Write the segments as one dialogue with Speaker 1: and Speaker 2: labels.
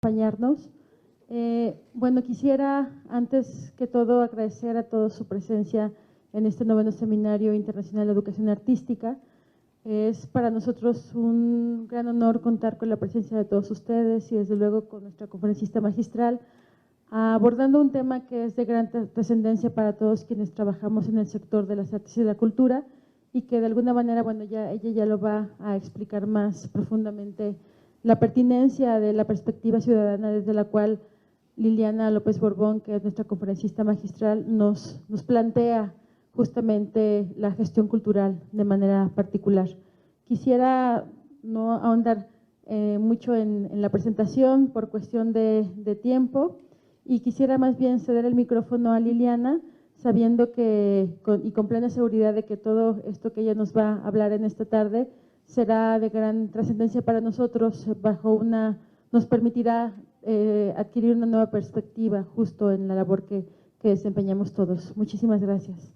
Speaker 1: acompañarnos. Bueno, quisiera antes que todo agradecer a todos su presencia en este 9º Seminario Internacional de Educación Artística. Es para nosotros un gran honor contar con la presencia de todos ustedes y desde luego con nuestra conferencista magistral, abordando un tema que es de gran trascendencia para todos quienes trabajamos en el sector de las artes y la cultura y que de alguna manera, bueno, ella ya lo va a explicar más profundamente, la pertinencia de la perspectiva ciudadana desde la cual Liliana López Borbón, que es nuestra conferencista magistral, nos plantea justamente la gestión cultural de manera particular. Quisiera no ahondar mucho en la presentación por cuestión de tiempo y quisiera más bien ceder el micrófono a Liliana, sabiendo que y con plena seguridad de que todo esto que ella nos va a hablar en esta tarde será de gran trascendencia para nosotros, nos permitirá adquirir una nueva perspectiva justo en la labor que desempeñamos todos. Muchísimas gracias.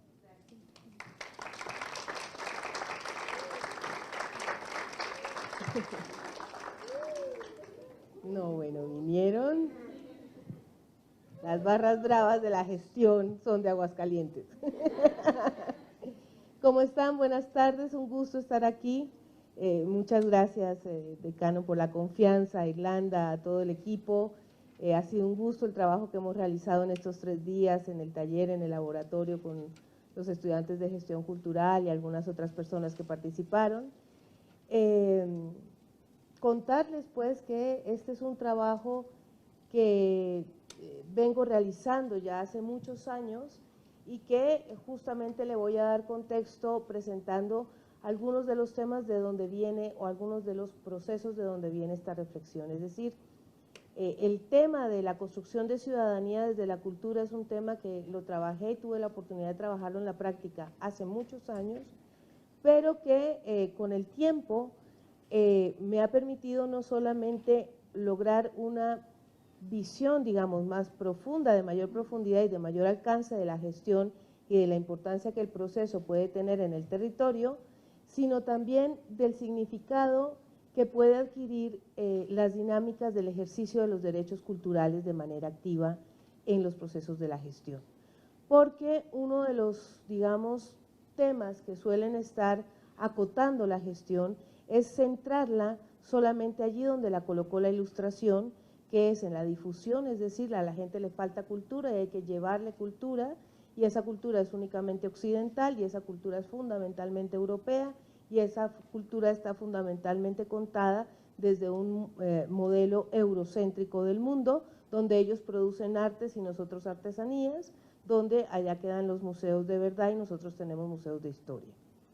Speaker 2: No, bueno, vinieron. Las barras bravas de la gestión son de Aguascalientes. ¿Cómo están? Buenas tardes, un gusto estar aquí. Muchas gracias, decano, por la confianza, a Irlanda, a todo el equipo. Ha sido un gusto el trabajo que hemos realizado en estos 3 días, en el taller, en el laboratorio, con los estudiantes de gestión cultural y algunas otras personas que participaron. Contarles pues que este es un trabajo que vengo realizando ya hace muchos años y que justamente le voy a dar contexto presentando algunos de los temas de donde viene o algunos de los procesos de donde viene esta reflexión. Es decir, el tema de la construcción de ciudadanía desde la cultura es un tema que lo trabajé y tuve la oportunidad de trabajarlo en la práctica hace muchos años, pero que con el tiempo me ha permitido no solamente lograr una visión, digamos, más profunda, de mayor profundidad y de mayor alcance de la gestión y de la importancia que el proceso puede tener en el territorio, sino también del significado que puede adquirir las dinámicas del ejercicio de los derechos culturales de manera activa en los procesos de la gestión. Porque uno de los, digamos, temas que suelen estar acotando la gestión es centrarla solamente allí donde la colocó la ilustración, que es en la difusión, es decir, a la gente le falta cultura y hay que llevarle cultura, y esa cultura es únicamente occidental y esa cultura es fundamentalmente europea y esa cultura está fundamentalmente contada desde un modelo eurocéntrico del mundo, donde ellos producen artes y nosotros artesanías, donde allá quedan los museos de verdad y nosotros tenemos museos de historia.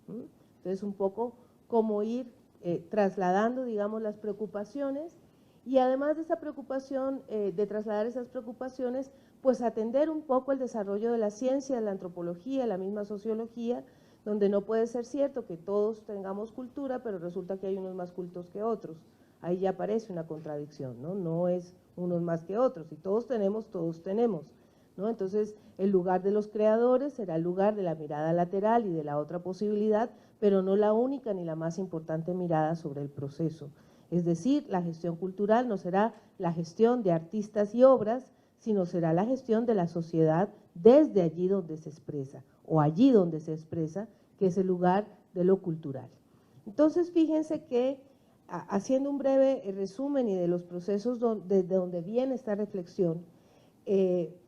Speaker 2: Entonces, un poco como ir trasladando, digamos, las preocupaciones y además de esa preocupación, de trasladar esas preocupaciones, pues atender un poco el desarrollo de la ciencia, de la antropología, la misma sociología, donde no puede ser cierto que todos tengamos cultura, pero resulta que hay unos más cultos que otros. Ahí ya aparece una contradicción, ¿no? No es unos más que otros, si todos tenemos, ¿no? Entonces, el lugar de los creadores será el lugar de la mirada lateral y de la otra posibilidad, pero no la única ni la más importante mirada sobre el proceso. Es decir, la gestión cultural no será la gestión de artistas y obras, sino será la gestión de la sociedad desde allí donde se expresa, o allí donde se expresa, que es el lugar de lo cultural. Entonces, fíjense que, haciendo un breve resumen y de los procesos desde donde viene esta reflexión,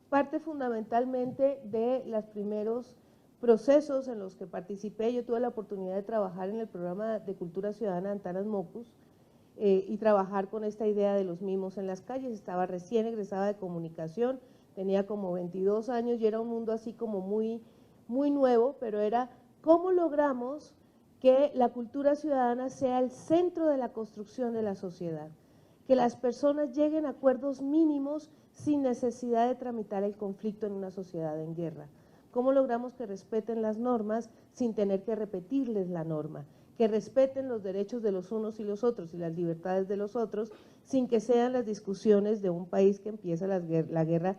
Speaker 2: parte fundamentalmente de los primeros procesos en los que participé. Yo tuve la oportunidad de trabajar en el programa de Cultura Ciudadana Antanas Mocus y trabajar con esta idea de los mimos en las calles. Estaba recién egresada de comunicación, tenía como 22 años y era un mundo así como muy nuevo, pero era cómo logramos que la cultura ciudadana sea el centro de la construcción de la sociedad, que las personas lleguen a acuerdos mínimos sin necesidad de tramitar el conflicto en una sociedad en guerra. ¿Cómo logramos que respeten las normas sin tener que repetirles la norma? Que respeten los derechos de los unos y los otros y las libertades de los otros, sin que sean las discusiones de un país que empieza la guerra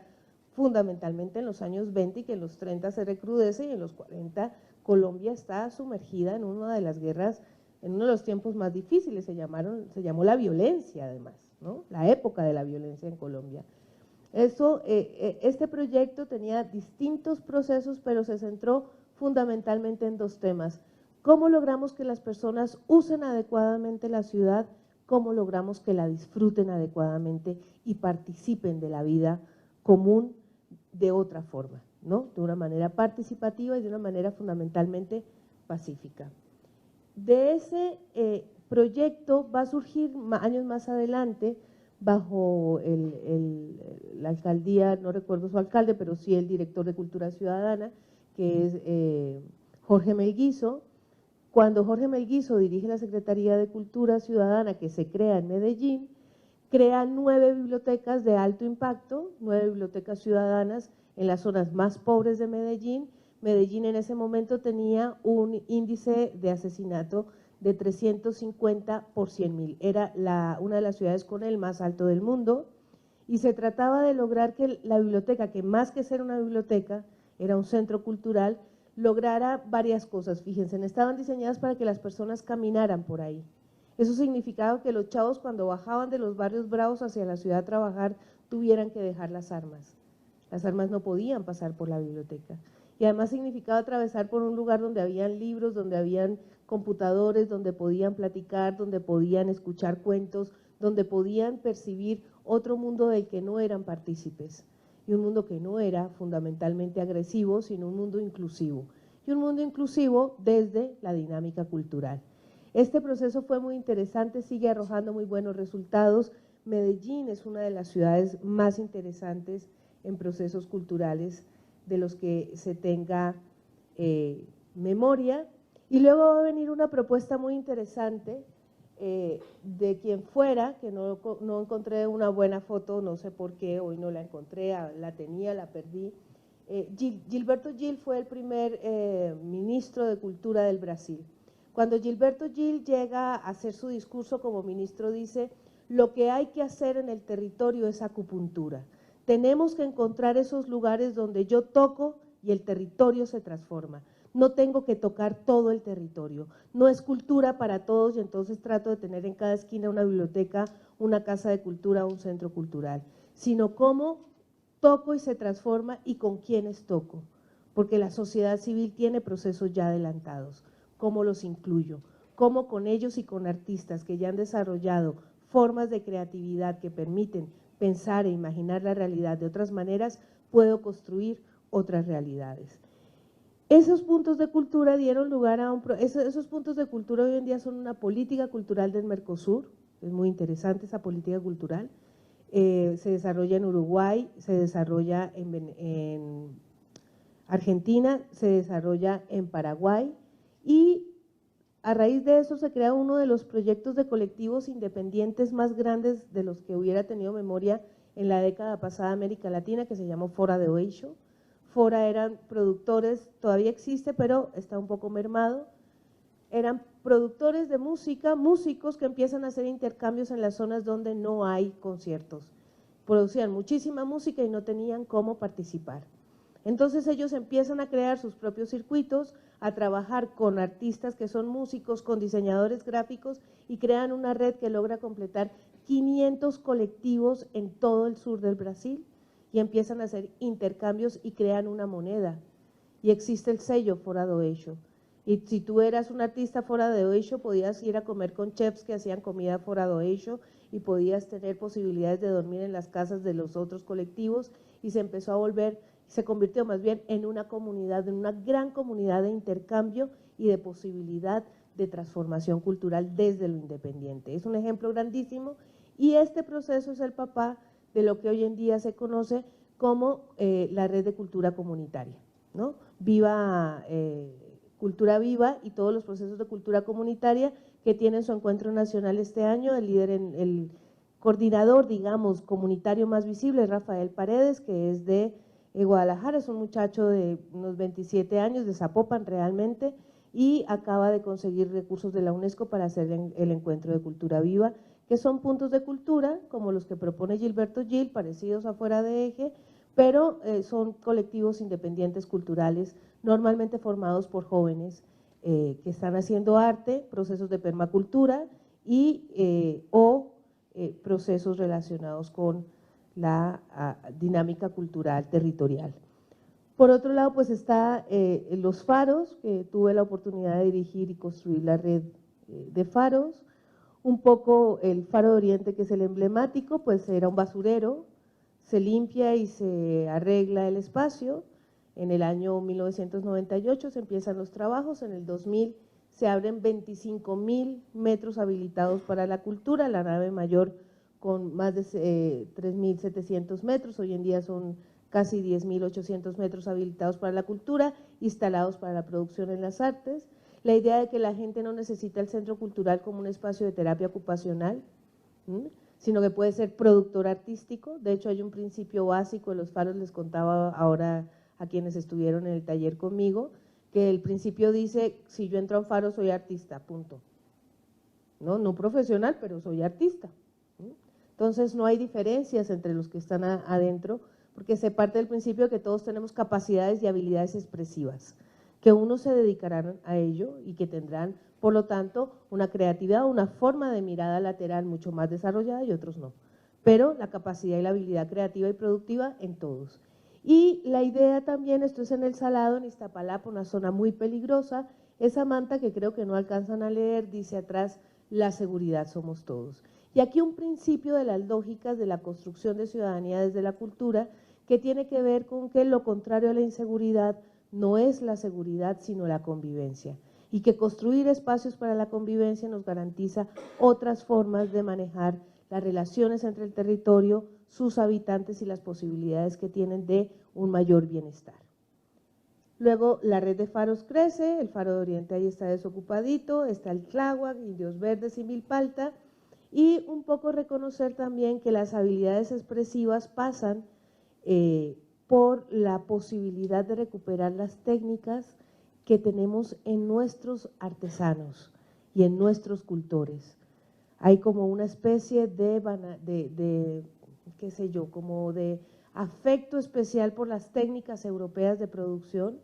Speaker 2: fundamentalmente en los años 20 y que en los 30 se recrudece y en los 40 Colombia está sumergida en una de las guerras, en uno de los tiempos más difíciles, se llamó la violencia además, ¿no? La época de la violencia en Colombia. Este proyecto tenía distintos procesos, pero se centró fundamentalmente en dos temas: cómo logramos que las personas usen adecuadamente la ciudad, cómo logramos que la disfruten adecuadamente y participen de la vida común de otra forma, ¿no? De una manera participativa y de una manera fundamentalmente pacífica. De ese proyecto va a surgir años más adelante, bajo la alcaldía, no recuerdo su alcalde, pero sí el director de Cultura Ciudadana, que es Jorge Melguizo. Cuando Jorge Melguizo dirige la Secretaría de Cultura Ciudadana, que se crea en Medellín, crea 9 bibliotecas de alto impacto, 9 bibliotecas ciudadanas en las zonas más pobres de Medellín. Medellín en ese momento tenía un índice de asesinato de 350 por 100.000, era una de las ciudades con el más alto del mundo, y se trataba de lograr que la biblioteca, que más que ser una biblioteca, era un centro cultural, lograra varias cosas. Fíjense, estaban diseñadas para que las personas caminaran por ahí. Eso significaba que los chavos, cuando bajaban de los barrios bravos hacia la ciudad a trabajar, tuvieran que dejar las armas. Las armas no podían pasar por la biblioteca. Y además significaba atravesar por un lugar donde habían libros, donde habían computadores, donde podían platicar, donde podían escuchar cuentos, donde podían percibir otro mundo del que no eran partícipes. Y un mundo que no era fundamentalmente agresivo, sino un mundo inclusivo. Y un mundo inclusivo desde la dinámica cultural. Este proceso fue muy interesante, sigue arrojando muy buenos resultados. Medellín es una de las ciudades más interesantes en procesos culturales de los que se tenga memoria. Y luego va a venir una propuesta muy interesante de quien fuera, que no encontré una buena foto, no sé por qué, hoy no la encontré, la tenía, la perdí. Gilberto Gil fue el primer ministro de Cultura del Brasil. Cuando Gilberto Gil llega a hacer su discurso como ministro, dice: lo que hay que hacer en el territorio es acupuntura. Tenemos que encontrar esos lugares donde yo toco y el territorio se transforma. No tengo que tocar todo el territorio, no es cultura para todos, y entonces trato de tener en cada esquina una biblioteca, una casa de cultura, un centro cultural, sino cómo toco y se transforma y con quiénes toco, porque la sociedad civil tiene procesos ya adelantados. ¿Cómo los incluyo? ¿Cómo con ellos y con artistas que ya han desarrollado formas de creatividad que permiten pensar e imaginar la realidad de otras maneras, puedo construir otras realidades? Esos puntos de cultura dieron lugar a esos puntos de cultura hoy en día son una política cultural del Mercosur, es muy interesante esa política cultural, se desarrolla en Uruguay, se desarrolla en Argentina, se desarrolla en Paraguay, y a raíz de eso se crea uno de los proyectos de colectivos independientes más grandes de los que hubiera tenido memoria en la década pasada América Latina, que se llamó Fora de Eixo. Fora eran productores, todavía existe, pero está un poco mermado, eran productores de música, músicos que empiezan a hacer intercambios en las zonas donde no hay conciertos. Producían muchísima música y no tenían cómo participar. Entonces ellos empiezan a crear sus propios circuitos, a trabajar con artistas que son músicos, con diseñadores gráficos, y crean una red que logra completar 500 colectivos en todo el sur del Brasil, y empiezan a hacer intercambios y crean una moneda. Y existe el sello Fora do Eixo. Y si tú eras un artista Fora do Eixo, podías ir a comer con chefs que hacían comida Fora do Eixo y podías tener posibilidades de dormir en las casas de los otros colectivos, y se convirtió más bien en una comunidad, en una gran comunidad de intercambio y de posibilidad de transformación cultural desde lo independiente. Es un ejemplo grandísimo, y este proceso es el papá de lo que hoy en día se conoce como la red de cultura comunitaria, ¿no? Viva, Cultura Viva y todos los procesos de cultura comunitaria que tienen su encuentro nacional este año. El líder, el coordinador, digamos, comunitario más visible es Rafael Paredes, que es de Guadalajara, es un muchacho de unos 27 años, de Zapopan realmente, y acaba de conseguir recursos de la UNESCO para hacer el encuentro de Cultura Viva, que son puntos de cultura como los que propone Gilberto Gil, parecidos a Fuera de Eje, pero son colectivos independientes culturales, normalmente formados por jóvenes que están haciendo arte, procesos de permacultura y procesos relacionados con la dinámica cultural territorial. Por otro lado, pues está los faros, que tuve la oportunidad de dirigir y construir la red de faros. Un poco el Faro de Oriente, que es el emblemático, pues era un basurero, se limpia y se arregla el espacio. En el año 1998 se empiezan los trabajos, en el 2000 se abren 25.000 metros habilitados para la cultura, la nave mayor con más de 3.700 metros, hoy en día son casi 10.800 metros habilitados para la cultura, instalados para la producción en las artes. La idea de que la gente no necesita el centro cultural como un espacio de terapia ocupacional, sino que puede ser productor artístico. De hecho, hay un principio básico en los faros, les contaba ahora a quienes estuvieron en el taller conmigo, que el principio dice, si yo entro a un faro soy artista, punto. No profesional, pero soy artista. Entonces no hay diferencias entre los que están adentro, porque se parte del principio de que todos tenemos capacidades y habilidades expresivas, que unos se dedicarán a ello y que tendrán, por lo tanto, una creatividad, una forma de mirada lateral mucho más desarrollada y otros no. Pero la capacidad y la habilidad creativa y productiva en todos. Y la idea también, esto es en El Salado, en Iztapalapa, una zona muy peligrosa, esa manta que creo que no alcanzan a leer, dice atrás, la seguridad somos todos. Y aquí un principio de las lógicas de la construcción de ciudadanía desde la cultura, que tiene que ver con que lo contrario a la inseguridad no es la seguridad, sino la convivencia. Y que construir espacios para la convivencia nos garantiza otras formas de manejar las relaciones entre el territorio, sus habitantes y las posibilidades que tienen de un mayor bienestar. Luego la red de faros crece, el Faro de Oriente ahí está desocupadito, está el Tláhuac, Indios Verdes y Milpalta, y un poco reconocer también que las habilidades expresivas pasan por la posibilidad de recuperar las técnicas que tenemos en nuestros artesanos y en nuestros cultores. Hay como una especie de qué sé yo, como de afecto especial por las técnicas europeas de producción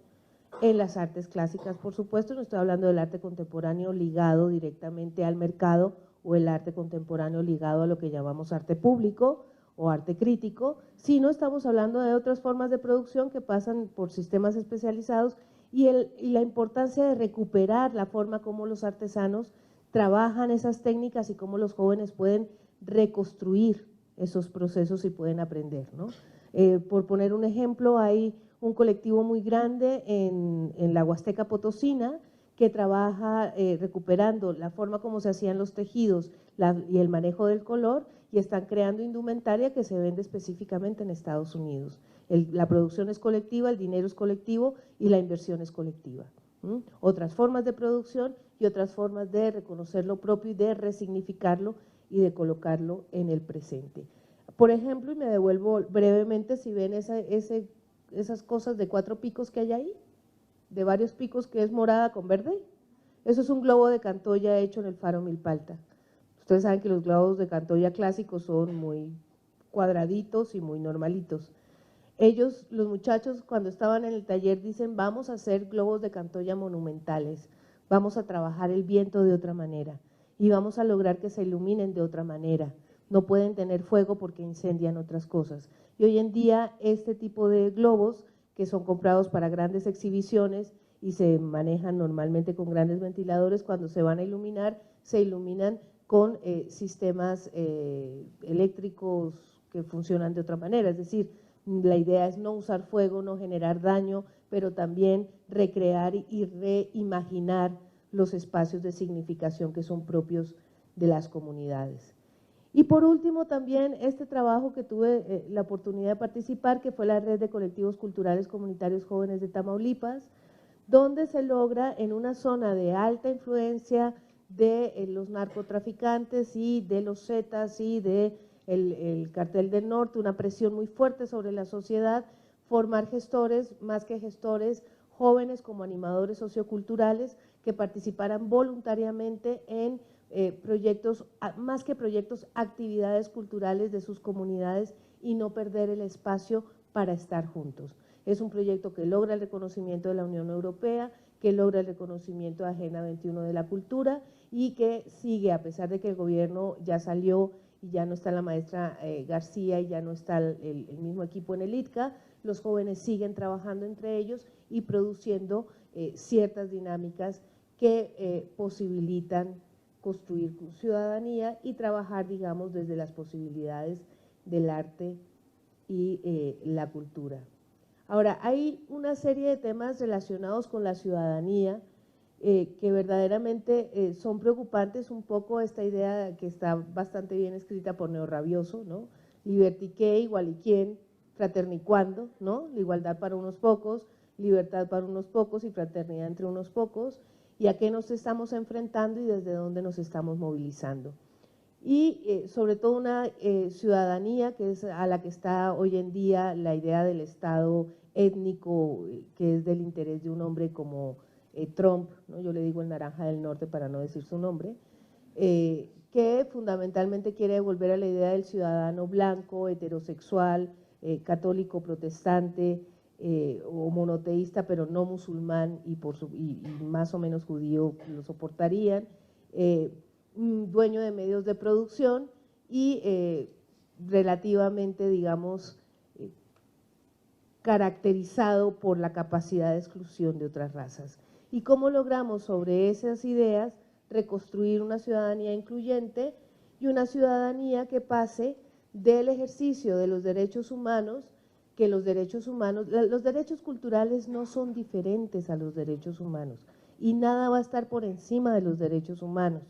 Speaker 2: en las artes clásicas, por supuesto. No estoy hablando del arte contemporáneo ligado directamente al mercado o el arte contemporáneo ligado a lo que llamamos arte público o arte crítico, sino estamos hablando de otras formas de producción que pasan por sistemas especializados y la importancia de recuperar la forma como los artesanos trabajan esas técnicas y cómo los jóvenes pueden reconstruir esos procesos y pueden aprender, ¿no? Por poner un ejemplo, hay un colectivo muy grande en la Huasteca Potosina que trabaja recuperando la forma como se hacían los tejidos y el manejo del color, y están creando indumentaria que se vende específicamente en Estados Unidos. La producción es colectiva, el dinero es colectivo y la inversión es colectiva. Otras formas de producción y otras formas de reconocer lo propio y de resignificarlo y de colocarlo en el presente. Por ejemplo, y me devuelvo brevemente, si ven esas cosas de 4 picos que hay ahí, de varios picos, que es morada con verde, eso es un globo de Cantoya hecho en el Faro Milpalta. Ustedes saben que los globos de Cantoya clásicos son muy cuadraditos y muy normalitos. Ellos, los muchachos, cuando estaban en el taller dicen, vamos a hacer globos de Cantoya monumentales, vamos a trabajar el viento de otra manera y vamos a lograr que se iluminen de otra manera. No pueden tener fuego porque incendian otras cosas. Y hoy en día este tipo de globos, que son comprados para grandes exhibiciones y se manejan normalmente con grandes ventiladores, cuando se van a iluminar, se iluminan con sistemas eléctricos que funcionan de otra manera. Es decir, la idea es no usar fuego, no generar daño, pero también recrear y reimaginar los espacios de significación que son propios de las comunidades. Y por último también este trabajo que tuve la oportunidad de participar, que fue la Red de Colectivos Culturales Comunitarios Jóvenes de Tamaulipas, donde se logra en una zona de alta influencia de los narcotraficantes y de los Zetas y de el Cartel del Norte, una presión muy fuerte sobre la sociedad, formar gestores, más que gestores, jóvenes como animadores socioculturales que participaran voluntariamente en proyectos, más que proyectos, actividades culturales de sus comunidades y no perder el espacio para estar juntos. Es un proyecto que logra el reconocimiento de la Unión Europea, que logra el reconocimiento de Agenda 21 de la Cultura y que sigue, a pesar de que el gobierno ya salió y ya no está la maestra García y ya no está el mismo equipo en el ITCA, los jóvenes siguen trabajando entre ellos y produciendo ciertas dinámicas que posibilitan construir ciudadanía y trabajar, digamos, desde las posibilidades del arte y la cultura. Ahora, hay una serie de temas relacionados con la ciudadanía que verdaderamente son preocupantes, un poco esta idea que está bastante bien escrita por Neo Rabioso, ¿no? Liberty qué, igual y quién, fraternicuando, ¿no? La igualdad para unos pocos, libertad para unos pocos y fraternidad entre unos pocos, y a qué nos estamos enfrentando y desde dónde nos estamos movilizando. Y sobre todo una ciudadanía que es a la que está hoy en día la idea del Estado étnico, que es del interés de un hombre como Trump, ¿no? Yo le digo el naranja del norte para no decir su nombre, que fundamentalmente quiere volver a la idea del ciudadano blanco, heterosexual, católico, protestante o monoteísta, pero no musulmán y más o menos judío lo soportarían, dueño de medios de producción y relativamente, digamos, caracterizado por la capacidad de exclusión de otras razas. ¿Y cómo logramos sobre esas ideas reconstruir una ciudadanía incluyente y una ciudadanía que pase del ejercicio de los derechos humanos, que los derechos culturales no son diferentes a los derechos humanos y nada va a estar por encima de los derechos humanos,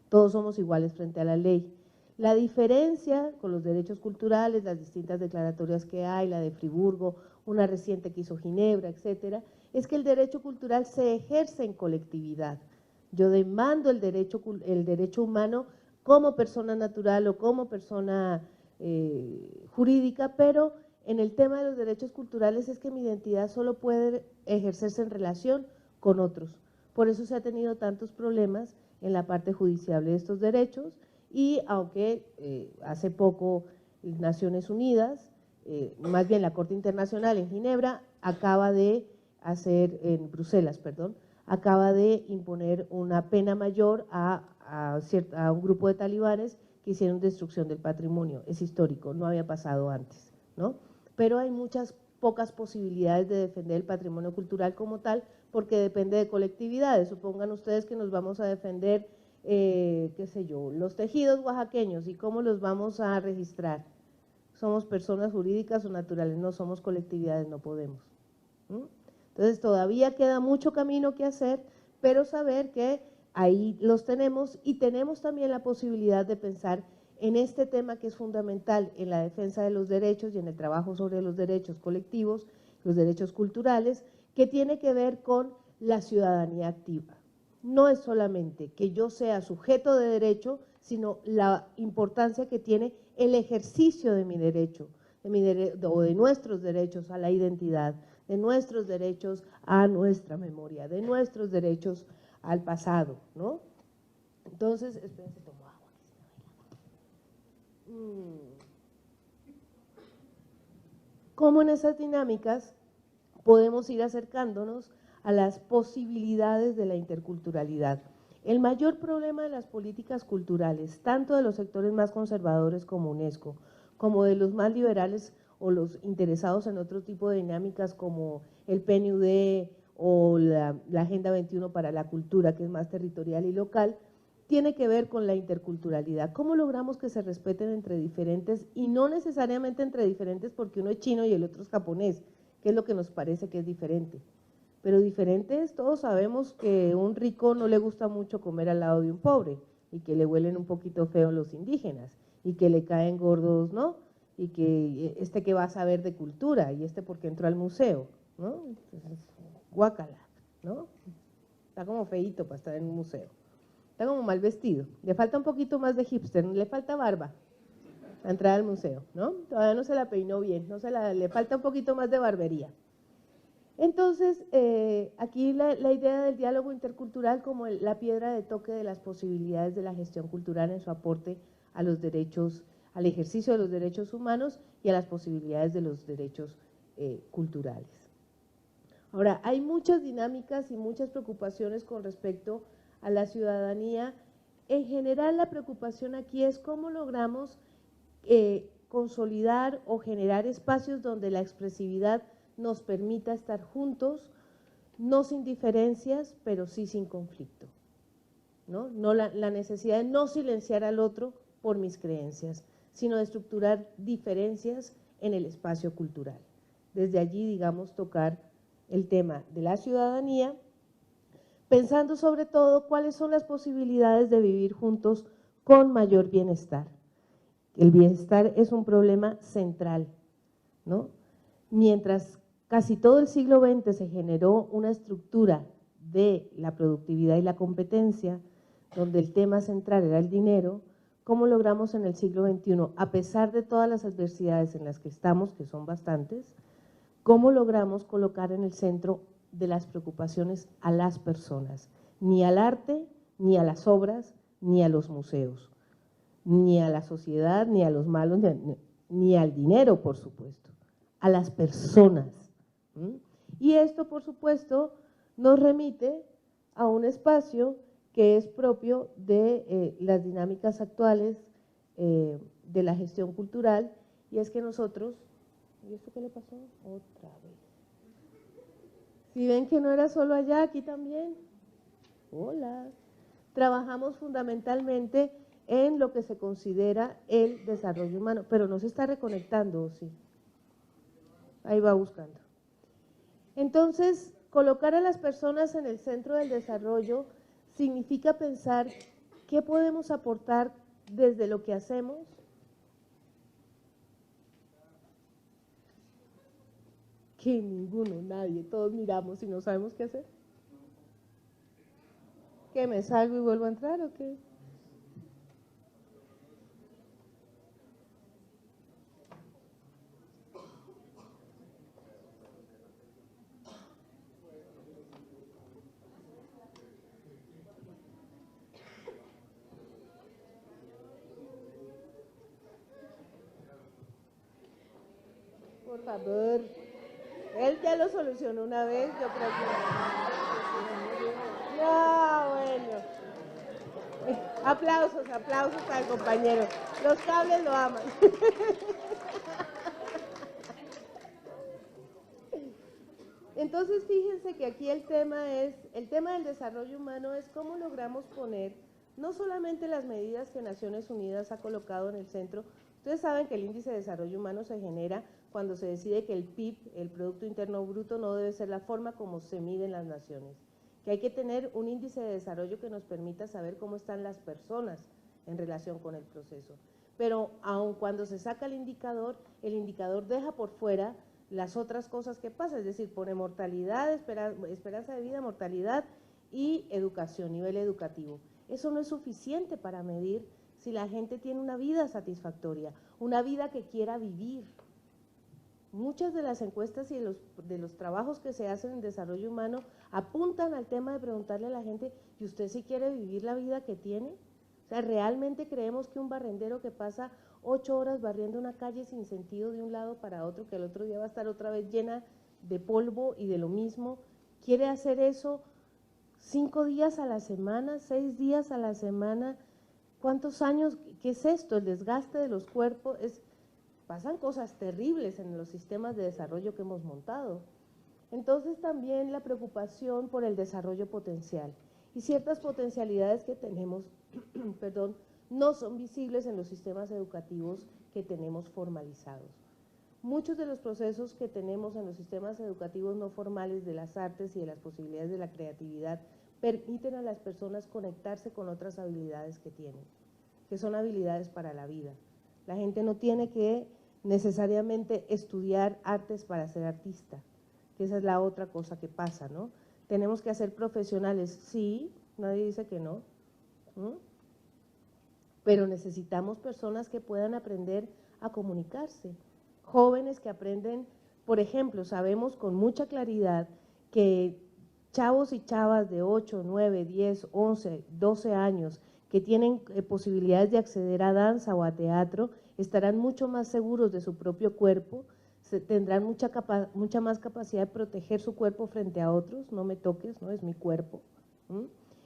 Speaker 2: todos somos iguales frente a la ley. La diferencia con los derechos culturales, las distintas declaratorias que hay, la de Friburgo, una reciente que hizo Ginebra, etcétera, es que el derecho cultural se ejerce en colectividad. Yo demando el derecho humano como persona natural o como persona jurídica, pero en el tema de los derechos culturales es que mi identidad solo puede ejercerse en relación con otros. Por eso se ha tenido tantos problemas en la parte judiciable de estos derechos y aunque hace poco Naciones Unidas, más bien la Corte Internacional en Ginebra, en Bruselas, perdón, acaba de imponer una pena mayor a un grupo de talibanes que hicieron destrucción del patrimonio. Es histórico, no había pasado antes, ¿no? Pero hay pocas posibilidades de defender el patrimonio cultural como tal, porque depende de colectividades. Supongan ustedes que nos vamos a defender, qué sé yo, los tejidos oaxaqueños, ¿y cómo los vamos a registrar? ¿Somos personas jurídicas o naturales? No, somos colectividades, no podemos. Entonces todavía queda mucho camino que hacer, pero saber que ahí los tenemos y tenemos también la posibilidad de pensar en este tema que es fundamental en la defensa de los derechos y en el trabajo sobre los derechos colectivos, los derechos culturales, que tiene que ver con la ciudadanía activa. No es solamente que yo sea sujeto de derecho, sino la importancia que tiene el ejercicio de mi derecho, o de nuestros derechos a la identidad, de nuestros derechos a nuestra memoria, de nuestros derechos al pasado, ¿no? Entonces, espérense, tomo agua. ¿Cómo en esas dinámicas podemos ir acercándonos a las posibilidades de la interculturalidad? El mayor problema de las políticas culturales, tanto de los sectores más conservadores como UNESCO, como de los más liberales o los interesados en otro tipo de dinámicas como el PNUD o la Agenda 21 para la Cultura, que es más territorial y local, tiene que ver con la interculturalidad. ¿Cómo logramos que se respeten entre diferentes y no necesariamente entre diferentes porque uno es chino y el otro es japonés, que es lo que nos parece que es diferente? Pero diferentes, todos sabemos que un rico no le gusta mucho comer al lado de un pobre y que le huelen un poquito feo los indígenas y que le caen gordos, ¿no? Y que que va a saber de cultura y porque entró al museo, ¿no? Entonces, guácala, ¿no? Está como feíto para estar en un museo, está como mal vestido, le falta un poquito más de hipster, le falta barba a entrar al museo, ¿no? Todavía no se la peinó bien, le falta un poquito más de barbería. Entonces, aquí la idea del diálogo intercultural como la piedra de toque de las posibilidades de la gestión cultural en su aporte a los derechos, al ejercicio de los derechos humanos y a las posibilidades de los derechos culturales. Ahora, hay muchas dinámicas y muchas preocupaciones con respecto a la ciudadanía. En general, la preocupación aquí es cómo logramos consolidar o generar espacios donde la expresividad nos permita estar juntos, no sin diferencias, pero sí sin conflicto, ¿no? La necesidad de no silenciar al otro por mis creencias, sino de estructurar diferencias en el espacio cultural. Desde allí, digamos, tocar el tema de la ciudadanía, pensando sobre todo cuáles son las posibilidades de vivir juntos con mayor bienestar. El bienestar es un problema central, ¿no? Mientras casi todo el siglo XX se generó una estructura de la productividad y la competencia, donde el tema central era el dinero, ¿cómo logramos en el siglo XXI, a pesar de todas las adversidades en las que estamos, que son bastantes, cómo logramos colocar en el centro de las preocupaciones a las personas? Ni al arte, ni a las obras, ni a los museos, ni a la sociedad, ni a los malos, ni al dinero, por supuesto, a las personas. Y esto, por supuesto, nos remite a un espacio que es propio de las dinámicas actuales de la gestión cultural, y es que nosotros, ¿y esto qué le pasó? Otra vez. Si ven que no era solo allá, aquí también. Hola. Trabajamos fundamentalmente en lo que se considera el desarrollo humano, pero no se está reconectando, ¿o sí? Ahí va buscando. Entonces, colocar a las personas en el centro del desarrollo significa pensar qué podemos aportar desde lo que hacemos. Que ninguno, nadie, todos miramos y no sabemos qué hacer. ¿Qué, me salgo y vuelvo a entrar o qué? Por favor. Él ya lo solucionó una vez, yo creo que… No, bueno. Aplausos, aplausos al compañero. Los cables lo aman. Entonces, fíjense que aquí el tema del desarrollo humano es cómo logramos poner no solamente las medidas que Naciones Unidas ha colocado en el centro. Ustedes saben que el índice de desarrollo humano se genera cuando se decide que el PIB, el Producto Interno Bruto, no debe ser la forma como se miden las naciones, que hay que tener un índice de desarrollo que nos permita saber cómo están las personas en relación con el proceso. Pero aun cuando se saca el indicador deja por fuera las otras cosas que pasan, es decir, pone mortalidad, esperanza de vida, mortalidad y educación, nivel educativo. Eso no es suficiente para medir si la gente tiene una vida satisfactoria, una vida que quiera vivir. Muchas de las encuestas y de los trabajos que se hacen en desarrollo humano apuntan al tema de preguntarle a la gente, ¿y usted sí quiere vivir la vida que tiene? O sea, ¿realmente creemos que un barrendero que pasa 8 horas barriendo una calle sin sentido de un lado para otro, que el otro día va a estar otra vez llena de polvo y de lo mismo, quiere hacer eso 5 días a la semana, 6 días a la semana? ¿Cuántos años? ¿Qué es esto? El desgaste de los cuerpos, pasan cosas terribles en los sistemas de desarrollo que hemos montado. Entonces también la preocupación por el desarrollo potencial y ciertas potencialidades que tenemos, perdón, no son visibles en los sistemas educativos que tenemos formalizados. Muchos de los procesos que tenemos en los sistemas educativos no formales de las artes y de las posibilidades de la creatividad permiten a las personas conectarse con otras habilidades que tienen, que son habilidades para la vida. La gente no tiene que necesariamente estudiar artes para ser artista, que esa es la otra cosa que pasa, ¿no? Tenemos que ser profesionales, sí, nadie dice que no, pero necesitamos personas que puedan aprender a comunicarse, jóvenes que aprenden, por ejemplo, sabemos con mucha claridad que chavos y chavas de 8, 9, 10, 11, 12 años que tienen posibilidades de acceder a danza o a teatro, estarán mucho más seguros de su propio cuerpo, tendrán mucha más capacidad de proteger su cuerpo frente a otros, no me toques, no es mi cuerpo,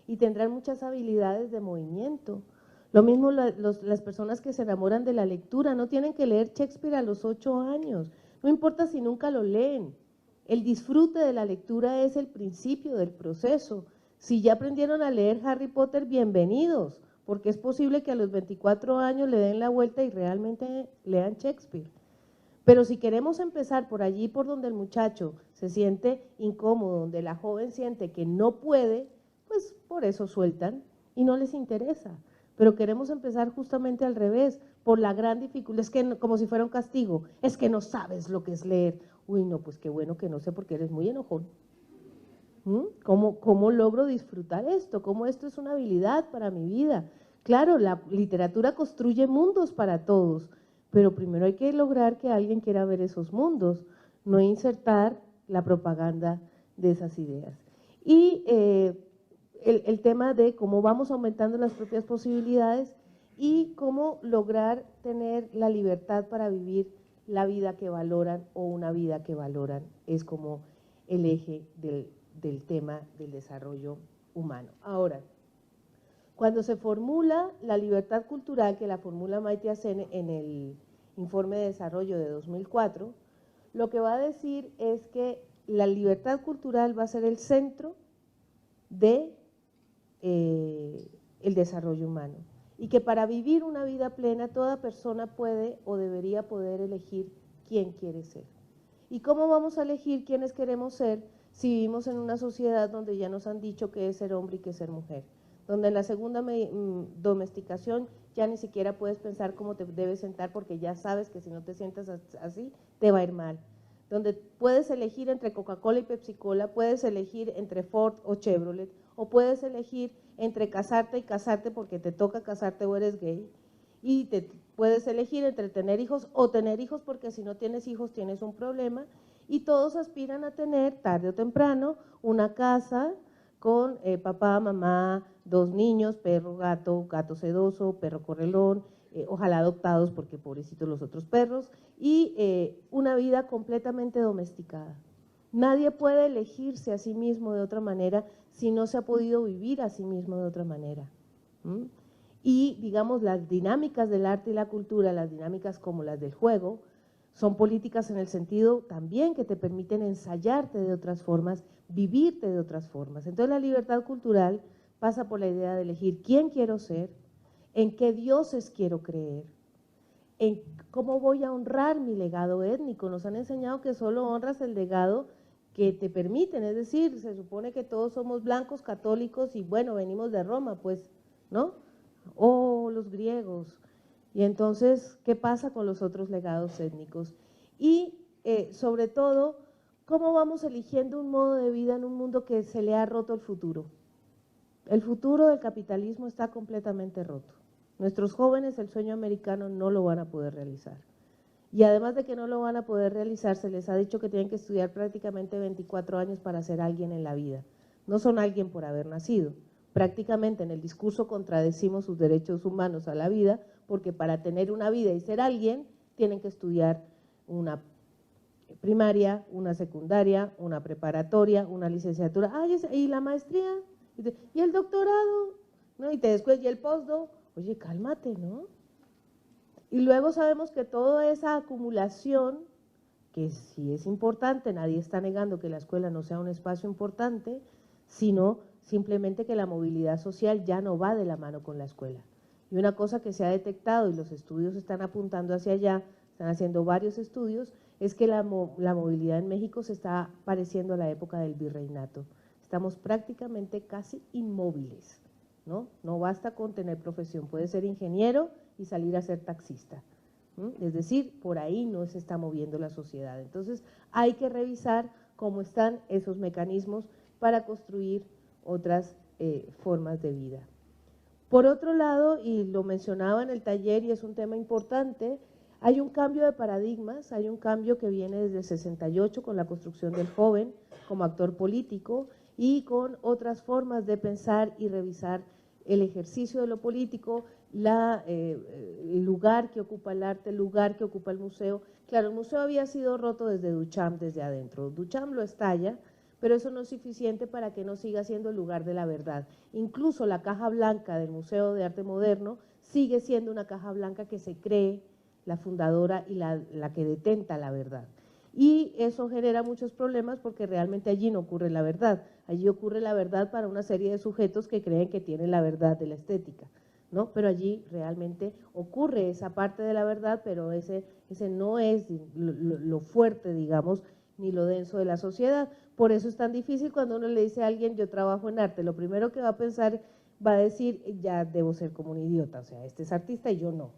Speaker 2: y tendrán muchas habilidades de movimiento. Lo mismo las personas que se enamoran de la lectura, no tienen que leer Shakespeare a los 8 años, no importa si nunca lo leen. El disfrute de la lectura es el principio del proceso. Si ya aprendieron a leer Harry Potter, bienvenidos, porque es posible que a los 24 años le den la vuelta y realmente lean Shakespeare. Pero si queremos empezar por allí, por donde el muchacho se siente incómodo, donde la joven siente que no puede, pues por eso sueltan y no les interesa. Pero queremos empezar justamente al revés, por la gran dificultad, es que como si fuera un castigo, es que no sabes lo que es leer. Uy, no, pues qué bueno que no sé porque eres muy enojón. ¿Cómo logro disfrutar esto? ¿Cómo esto es una habilidad para mi vida? Claro, la literatura construye mundos para todos, pero primero hay que lograr que alguien quiera ver esos mundos, no insertar la propaganda de esas ideas. Y el tema de cómo vamos aumentando las propias posibilidades y cómo lograr tener la libertad para vivir la vida que valoran o una vida que valoran, es como el eje del tema del desarrollo humano. Ahora, cuando se formula la libertad cultural, que la formula Maite Acene en el informe de desarrollo de 2004, lo que va a decir es que la libertad cultural va a ser el centro de el desarrollo humano y que para vivir una vida plena toda persona puede o debería poder elegir quién quiere ser. ¿Y cómo vamos a elegir quiénes queremos ser si vivimos en una sociedad donde ya nos han dicho qué es ser hombre y qué es ser mujer? Donde en la segunda domesticación ya ni siquiera puedes pensar cómo te debes sentar porque ya sabes que si no te sientas así te va a ir mal. Donde puedes elegir entre Coca-Cola y Pepsi-Cola, puedes elegir entre Ford o Chevrolet, o puedes elegir entre casarte y casarte porque te toca casarte o eres gay, y puedes elegir entre tener hijos o tener hijos porque si no tienes hijos tienes un problema, y todos aspiran a tener tarde o temprano una casa con papá, mamá, 2 niños, perro, gato, gato sedoso, perro correlón, ojalá adoptados porque pobrecitos los otros perros, y una vida completamente domesticada. Nadie puede elegirse a sí mismo de otra manera si no se ha podido vivir a sí mismo de otra manera. Y digamos las dinámicas del arte y la cultura, las dinámicas como las del juego, son políticas en el sentido también que te permiten ensayarte de otras formas, vivirte de otras formas. Entonces la libertad cultural pasa por la idea de elegir quién quiero ser, en qué dioses quiero creer, en cómo voy a honrar mi legado étnico. Nos han enseñado que solo honras el legado que te permiten, es decir, se supone que todos somos blancos, católicos y bueno, venimos de Roma, pues, ¿no? O los griegos. Y entonces, ¿qué pasa con los otros legados étnicos? Y sobre todo, ¿cómo vamos eligiendo un modo de vida en un mundo que se le ha roto el futuro? El futuro del capitalismo está completamente roto. Nuestros jóvenes el sueño americano no lo van a poder realizar. Y además de que no lo van a poder realizar, se les ha dicho que tienen que estudiar prácticamente 24 años para ser alguien en la vida. No son alguien por haber nacido. Prácticamente en el discurso contradecimos sus derechos humanos a la vida, porque para tener una vida y ser alguien, tienen que estudiar una primaria, una secundaria, una preparatoria, una licenciatura. ¿Y la maestría? ¿Y el doctorado? ¿No? Y después, ¿y el postdoc? Oye, cálmate, ¿no? Y luego sabemos que toda esa acumulación, que sí es importante, nadie está negando que la escuela no sea un espacio importante, sino simplemente que la movilidad social ya no va de la mano con la escuela. Y una cosa que se ha detectado, y los estudios están apuntando hacia allá, están haciendo varios estudios, es que la movilidad en México se está pareciendo a la época del virreinato. Estamos prácticamente casi inmóviles, ¿no? No basta con tener profesión, puede ser ingeniero y salir a ser taxista. Es decir, por ahí no se está moviendo la sociedad. Entonces hay que revisar cómo están esos mecanismos para construir otras formas de vida. Por otro lado, y lo mencionaba en el taller y es un tema importante, hay un cambio de paradigmas, hay un cambio que viene desde el 68 con la construcción del joven como actor político y con otras formas de pensar y revisar el ejercicio de lo político, el lugar que ocupa el arte, el lugar que ocupa el museo. Claro, el museo había sido roto desde Duchamp, desde adentro. Duchamp lo estalla, pero eso no es suficiente para que no siga siendo el lugar de la verdad. Incluso la caja blanca del Museo de Arte Moderno sigue siendo una caja blanca que se cree la fundadora y la que detenta la verdad. Y eso genera muchos problemas porque realmente allí no ocurre la verdad, allí ocurre la verdad para una serie de sujetos que creen que tienen la verdad de la estética, ¿no? Pero allí realmente ocurre esa parte de la verdad, pero ese no es lo fuerte, digamos, ni lo denso de la sociedad. Por eso es tan difícil cuando uno le dice a alguien, yo trabajo en arte, lo primero que va a pensar, va a decir, ya debo ser como un idiota, o sea, este es artista y yo no.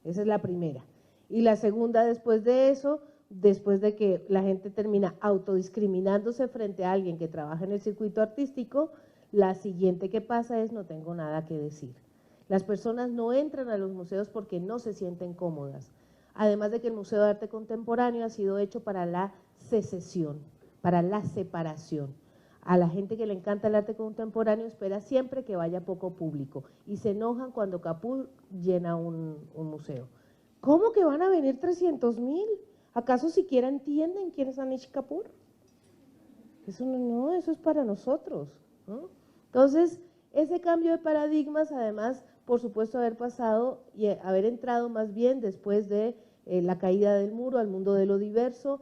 Speaker 2: Esa es la primera. Y la segunda, después de eso, después de que la gente termina autodiscriminándose frente a alguien que trabaja en el circuito artístico, la siguiente que pasa es no tengo nada que decir. Las personas no entran a los museos porque no se sienten cómodas. Además de que el Museo de Arte Contemporáneo ha sido hecho para la secesión, para la separación. A la gente que le encanta el arte contemporáneo espera siempre que vaya poco público y se enojan cuando Kapur llena un museo. ¿Cómo que van a venir 300.000? ¿Acaso siquiera entienden quién es Anish Kapoor? Eso no, eso es para nosotros, ¿no? Entonces, ese cambio de paradigmas, además, por supuesto, haber pasado y haber entrado más bien después de la caída del muro al mundo de lo diverso,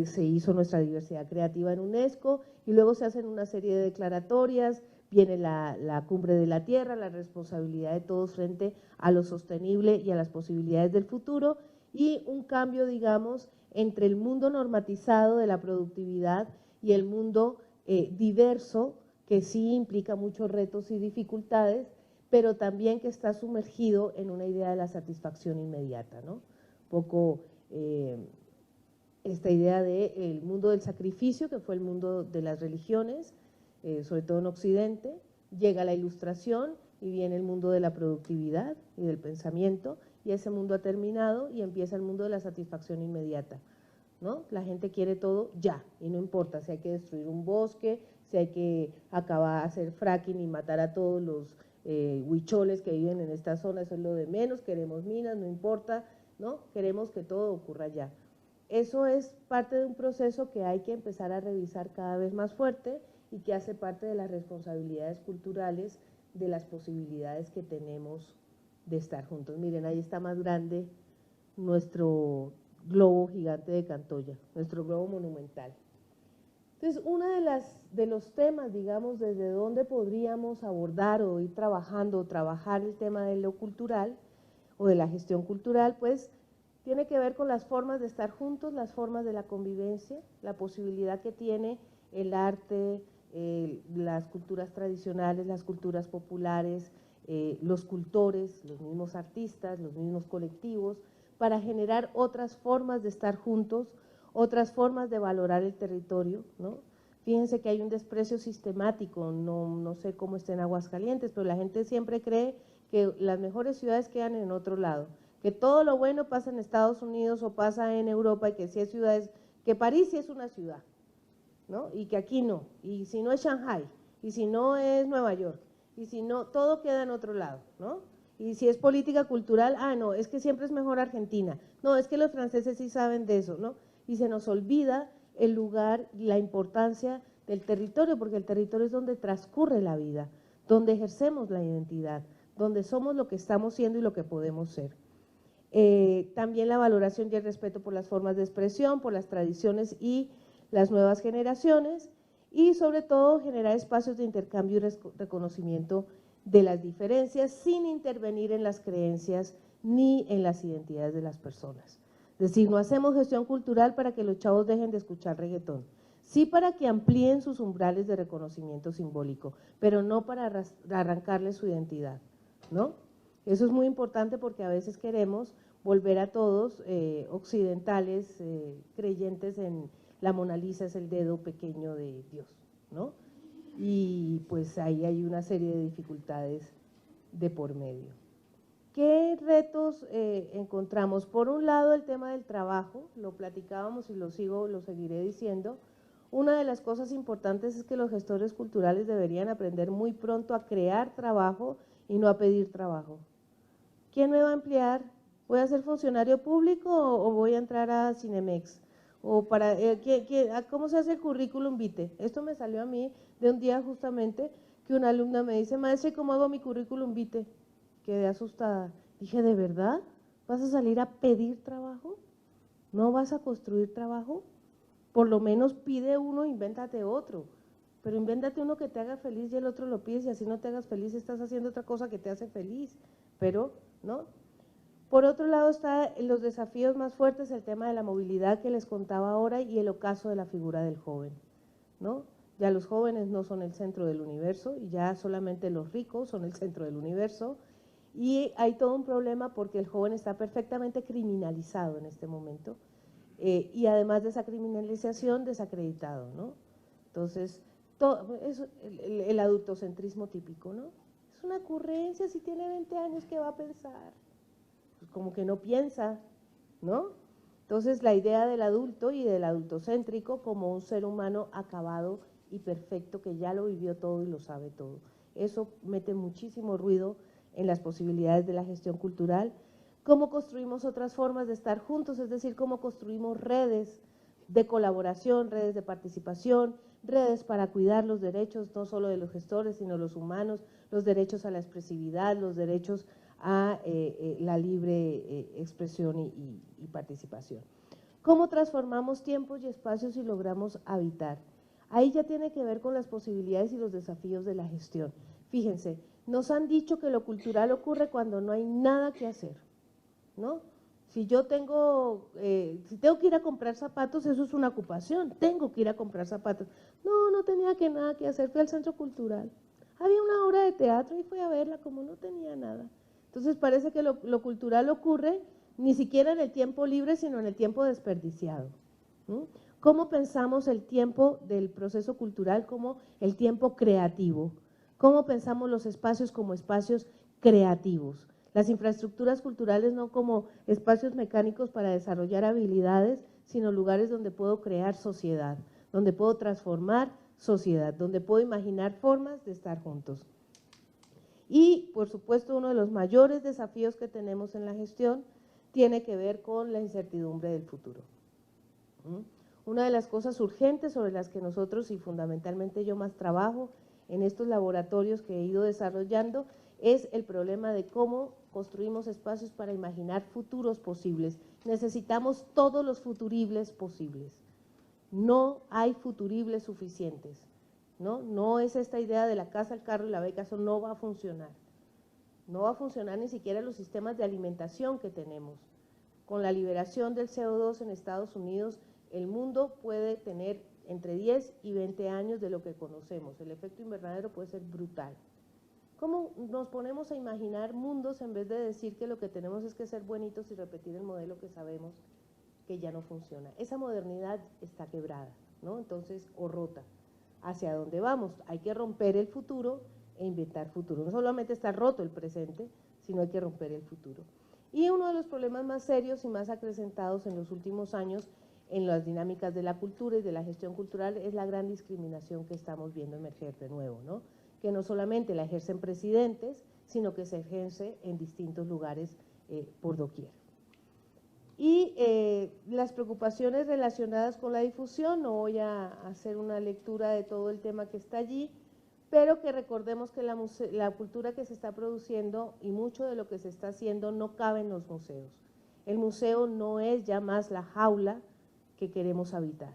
Speaker 2: se hizo nuestra diversidad creativa en UNESCO y luego se hacen una serie de declaratorias, viene la cumbre de la Tierra, la responsabilidad de todos frente a lo sostenible y a las posibilidades del futuro y un cambio, digamos, entre el mundo normatizado de la productividad y el mundo diverso, que sí implica muchos retos y dificultades, pero también que está sumergido en una idea de la satisfacción inmediata, ¿no? Un poco esta idea del mundo del sacrificio, que fue el mundo de las religiones, sobre todo en Occidente, llega la Ilustración y viene el mundo de la productividad y del pensamiento, y ese mundo ha terminado y empieza el mundo de la satisfacción inmediata, ¿no? La gente quiere todo ya, y no importa si hay que destruir un bosque, si hay que acabar, hacer fracking y matar a todos los huicholes que viven en esta zona, eso es lo de menos, queremos minas, no importa, ¿no? Queremos que todo ocurra ya. Eso es parte de un proceso que hay que empezar a revisar cada vez más fuerte y que hace parte de las responsabilidades culturales, de las posibilidades que tenemos de estar juntos. Miren, ahí está más grande nuestro globo gigante de Cantoya, nuestro globo monumental. Entonces, uno de los temas, digamos, desde donde podríamos abordar o ir trabajando o trabajar el tema de lo cultural o de la gestión cultural, pues tiene que ver con las formas de estar juntos, las formas de la convivencia, la posibilidad que tiene el arte, las culturas tradicionales, las culturas populares, los cultores, los mismos artistas, los mismos colectivos, para generar otras formas de estar juntos, otras formas de valorar el territorio, ¿no? Fíjense que hay un desprecio sistemático, no sé cómo está en Aguascalientes, pero la gente siempre cree que las mejores ciudades quedan en otro lado, que todo lo bueno pasa en Estados Unidos o pasa en Europa y que si es ciudades, que París sí es una ciudad, ¿no? Y que aquí no, y si no es Shanghái, y si no es Nueva York, y si no, todo queda en otro lado, ¿no? Y si es política cultural, no, es que siempre es mejor Argentina, no, es que los franceses sí saben de eso, ¿no? Y se nos olvida el lugar y la importancia del territorio, porque el territorio es donde transcurre la vida, donde ejercemos la identidad, donde somos lo que estamos siendo y lo que podemos ser. También la valoración y el respeto por las formas de expresión, por las tradiciones y las nuevas generaciones, y sobre todo generar espacios de intercambio y reconocimiento de las diferencias sin intervenir en las creencias ni en las identidades de las personas. Es decir, no hacemos gestión cultural para que los chavos dejen de escuchar reggaetón, sí para que amplíen sus umbrales de reconocimiento simbólico, pero no para arrancarles su identidad, ¿no? Eso es muy importante porque a veces queremos volver a todos occidentales, creyentes en la Mona Lisa es el dedo pequeño de Dios, ¿no? Y pues ahí hay una serie de dificultades de por medio. ¿Qué retos encontramos? Por un lado, el tema del trabajo, lo platicábamos y lo seguiré diciendo. Una de las cosas importantes es que los gestores culturales deberían aprender muy pronto a crear trabajo y no a pedir trabajo. ¿Quién me va a emplear? ¿Voy a ser funcionario público o voy a entrar a Cinemex? O para, ¿cómo se hace el currículum vitae? Esto me salió a mí de un día justamente que una alumna me dice, maestra, ¿cómo hago mi currículum vitae? quedé asustada. Dije, ¿de verdad? ¿Vas a salir a pedir trabajo? ¿No vas a construir trabajo? Por lo menos pide uno, invéntate otro. Pero invéntate uno que te haga feliz y el otro lo pides y así no te hagas feliz, estás haciendo otra cosa que te hace feliz. Pero, ¿no? Por otro lado están los desafíos más fuertes, el tema de la movilidad que les contaba ahora y el ocaso de la figura del joven, ¿no? Ya los jóvenes no son el centro del universo y ya solamente los ricos son el centro del universo y hay todo un problema porque el joven está perfectamente criminalizado en este momento y además de esa criminalización desacreditado, ¿no? Entonces, todo, eso, el adultocentrismo típico, ¿no? Es una ocurrencia, si tiene 20 años, ¿qué va a pensar? Pues como que no piensa, ¿no? Entonces la idea del adulto y del adultocéntrico como un ser humano acabado y perfecto que ya lo vivió todo y lo sabe todo. Eso mete muchísimo ruido en las posibilidades de la gestión cultural. Cómo construimos otras formas de estar juntos, es decir, cómo construimos redes de colaboración, redes de participación, redes para cuidar los derechos no solo de los gestores, sino los humanos, los derechos a la expresividad, los derechos a la libre expresión y participación. ¿Cómo transformamos tiempos y espacios y logramos habitar? Ahí ya tiene que ver con las posibilidades y los desafíos de la gestión. Fíjense, nos han dicho que lo cultural ocurre cuando no hay nada que hacer, ¿no? Si yo tengo, si tengo que ir a comprar zapatos, eso es una ocupación, tengo que ir a comprar zapatos. No tenía nada que hacer, fui al centro cultural. Había una obra de teatro y fui a verla como no tenía nada. Entonces parece que lo cultural ocurre ni siquiera en el tiempo libre, sino en el tiempo desperdiciado. ¿Cómo pensamos el tiempo del proceso cultural como el tiempo creativo? ¿Cómo pensamos los espacios como espacios creativos? Las infraestructuras culturales no como espacios mecánicos para desarrollar habilidades, sino lugares donde puedo crear sociedad, donde puedo transformar sociedad, donde puedo imaginar formas de estar juntos. Y, por supuesto, uno de los mayores desafíos que tenemos en la gestión tiene que ver con la incertidumbre del futuro. Una de las cosas urgentes sobre las que nosotros, y fundamentalmente yo más trabajo en estos laboratorios que he ido desarrollando, es el problema de cómo construimos espacios para imaginar futuros posibles. Necesitamos todos los futuribles posibles. No hay futuribles suficientes. No es esta idea de la casa, el carro y la beca, eso no va a funcionar. No va a funcionar ni siquiera los sistemas de alimentación que tenemos. Con la liberación del CO2 en Estados Unidos, el mundo puede tener entre 10 y 20 años de lo que conocemos. El efecto invernadero puede ser brutal. ¿Cómo nos ponemos a imaginar mundos en vez de decir que lo que tenemos es que ser buenitos y repetir el modelo que sabemos que ya no funciona? Esa modernidad está quebrada, ¿no? Entonces, o rota. ¿Hacia dónde vamos? Hay que romper el futuro e inventar futuro. No solamente está roto el presente, sino hay que romper el futuro. Y uno de los problemas más serios y más acrecentados en los últimos años en las dinámicas de la cultura y de la gestión cultural es la gran discriminación que estamos viendo emerger de nuevo, ¿no? Que no solamente la ejercen presidentes, sino que se ejerce en distintos lugares por doquier. Y las preocupaciones relacionadas con la difusión, no voy a hacer una lectura de todo el tema que está allí, pero que recordemos que la cultura que se está produciendo y mucho de lo que se está haciendo no cabe en los museos. El museo no es ya más la jaula que queremos habitar.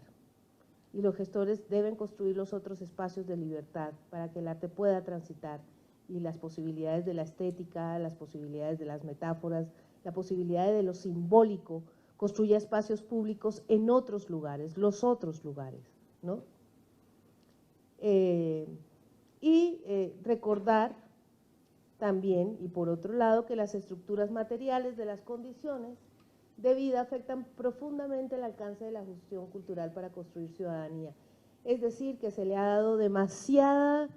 Speaker 2: Y los gestores deben construir los otros espacios de libertad para que el arte pueda transitar y las posibilidades de la estética, las posibilidades de las metáforas, la posibilidad de lo simbólico, construya espacios públicos en otros lugares, los otros lugares, ¿no? Recordar también, y por otro lado, que las estructuras materiales de las condiciones de vida afectan profundamente el alcance de la gestión cultural para construir ciudadanía. Es decir, que se le ha dado demasiada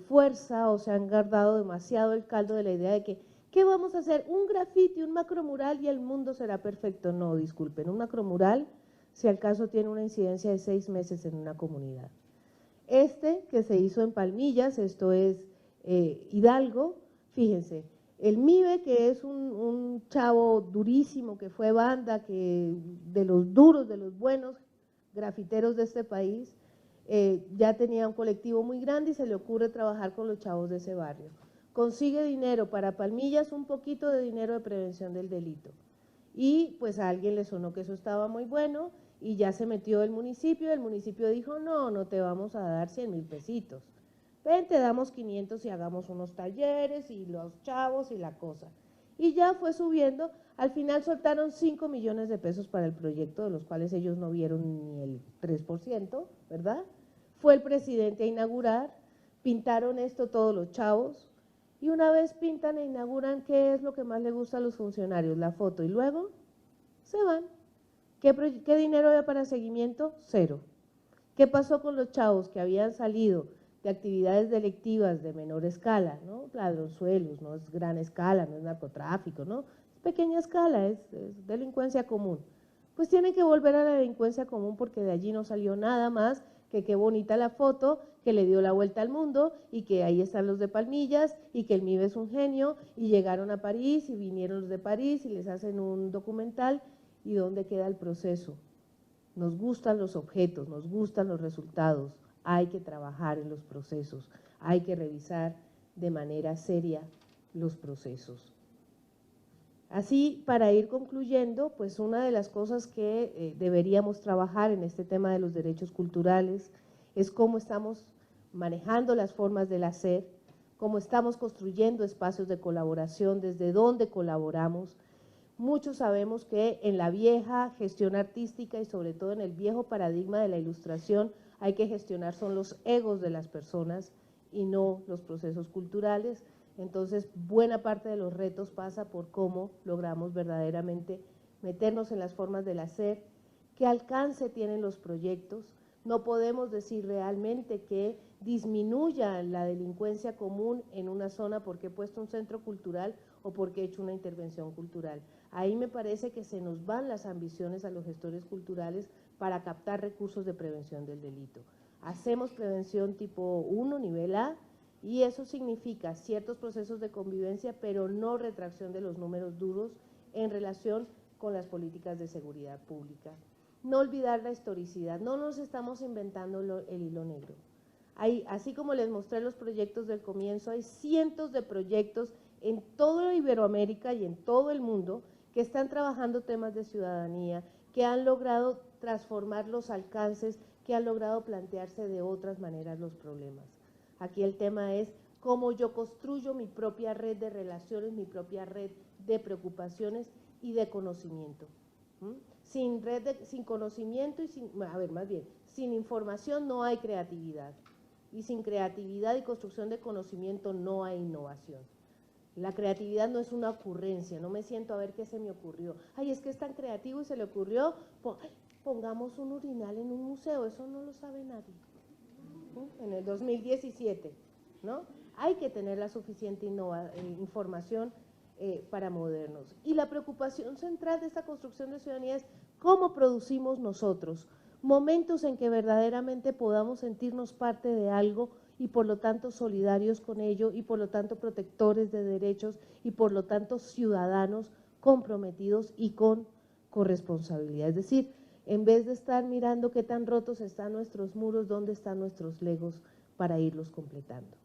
Speaker 2: fuerza o se han guardado demasiado el caldo de la idea de que ¿qué vamos a hacer? Un grafiti, un macromural y el mundo será perfecto. No, disculpen, un macromural, si al caso tiene una incidencia de 6 meses en una comunidad. Que se hizo en Palmillas, esto es Hidalgo, fíjense, el MIBE, que es un chavo durísimo, que fue banda, que de los duros, de los buenos grafiteros de este país, ya tenía un colectivo muy grande y se le ocurre trabajar con los chavos de ese barrio. consigue dinero para Palmillas, un poquito de dinero de prevención del delito. Y pues a alguien le sonó que eso estaba muy bueno y ya se metió el municipio dijo, no, no te vamos a dar 100,000 pesitos. Ven, te damos 500 y hagamos unos talleres y los chavos y la cosa. Y ya fue subiendo, al final soltaron 5 millones de pesos para el proyecto, de los cuales ellos no vieron ni el 3%, ¿verdad? Fue el presidente a inaugurar, pintaron esto todos los chavos, y una vez pintan e inauguran, ¿qué es lo que más le gusta a los funcionarios? La foto, y luego se van. ¿Qué dinero había para seguimiento? Cero. ¿Qué pasó con los chavos que habían salido de actividades delictivas de menor escala, ¿no? Ladronzuelos, no es gran escala, no es narcotráfico, ¿no? Es pequeña escala, es delincuencia común. Pues tienen que volver a la delincuencia común porque de allí no salió nada más que qué bonita la foto, que le dio la vuelta al mundo y que ahí están los de Palmillas y que el MIBE es un genio y llegaron a París y vinieron los de París y les hacen un documental y ¿dónde queda el proceso? Nos gustan los objetos, nos gustan los resultados, hay que trabajar en los procesos, hay que revisar de manera seria los procesos. Así, para ir concluyendo, pues una de las cosas que deberíamos trabajar en este tema de los derechos culturales es cómo estamos manejando las formas del hacer, cómo estamos construyendo espacios de colaboración, desde dónde colaboramos. Muchos sabemos que en la vieja gestión artística y sobre todo en el viejo paradigma de la ilustración hay que gestionar son los egos de las personas y no los procesos culturales. Entonces, buena parte de los retos pasa por cómo logramos verdaderamente meternos en las formas del hacer, qué alcance tienen los proyectos. No podemos decir realmente que disminuya la delincuencia común en una zona porque he puesto un centro cultural o porque he hecho una intervención cultural. Ahí me parece que se nos van las ambiciones a los gestores culturales para captar recursos de prevención del delito. Hacemos prevención tipo 1, nivel A, y eso significa ciertos procesos de convivencia, pero no retracción de los números duros en relación con las políticas de seguridad pública. No olvidar la historicidad, no nos estamos inventando el hilo negro. Así como les mostré los proyectos del comienzo, hay cientos de proyectos en toda Iberoamérica y en todo el mundo que están trabajando temas de ciudadanía, que han logrado transformar los alcances, que han logrado plantearse de otras maneras los problemas. Aquí el tema es cómo yo construyo mi propia red de relaciones, mi propia red de preocupaciones y de conocimiento. Sin conocimiento y sin información no hay creatividad. Y sin creatividad y construcción de conocimiento no hay innovación. La creatividad no es una ocurrencia, no me siento a ver qué se me ocurrió. Ay, es que es tan creativo y se le ocurrió, pongamos un urinal en un museo, eso no lo sabe nadie. En el 2017, ¿no? Hay que tener la suficiente información para movernos. Y la preocupación central de esta construcción de ciudadanía es cómo producimos nosotros momentos en que verdaderamente podamos sentirnos parte de algo y por lo tanto solidarios con ello y por lo tanto protectores de derechos y por lo tanto ciudadanos comprometidos y con corresponsabilidad. Es decir, en vez de estar mirando qué tan rotos están nuestros muros, dónde están nuestros legos para irlos completando.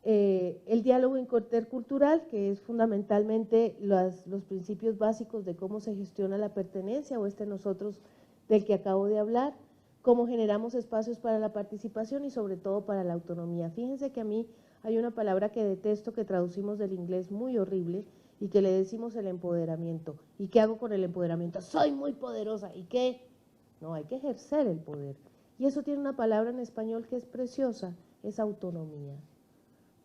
Speaker 2: El diálogo intercultural, que es fundamentalmente los principios básicos de cómo se gestiona la pertenencia o nosotros del que acabo de hablar, cómo generamos espacios para la participación y sobre todo para la autonomía. Fíjense que a mí hay una palabra que detesto que traducimos del inglés muy horrible y que le decimos el empoderamiento. ¿Y qué hago con el empoderamiento? Soy muy poderosa. ¿Y qué? No, hay que ejercer el poder. Y eso tiene una palabra en español que es preciosa, es autonomía.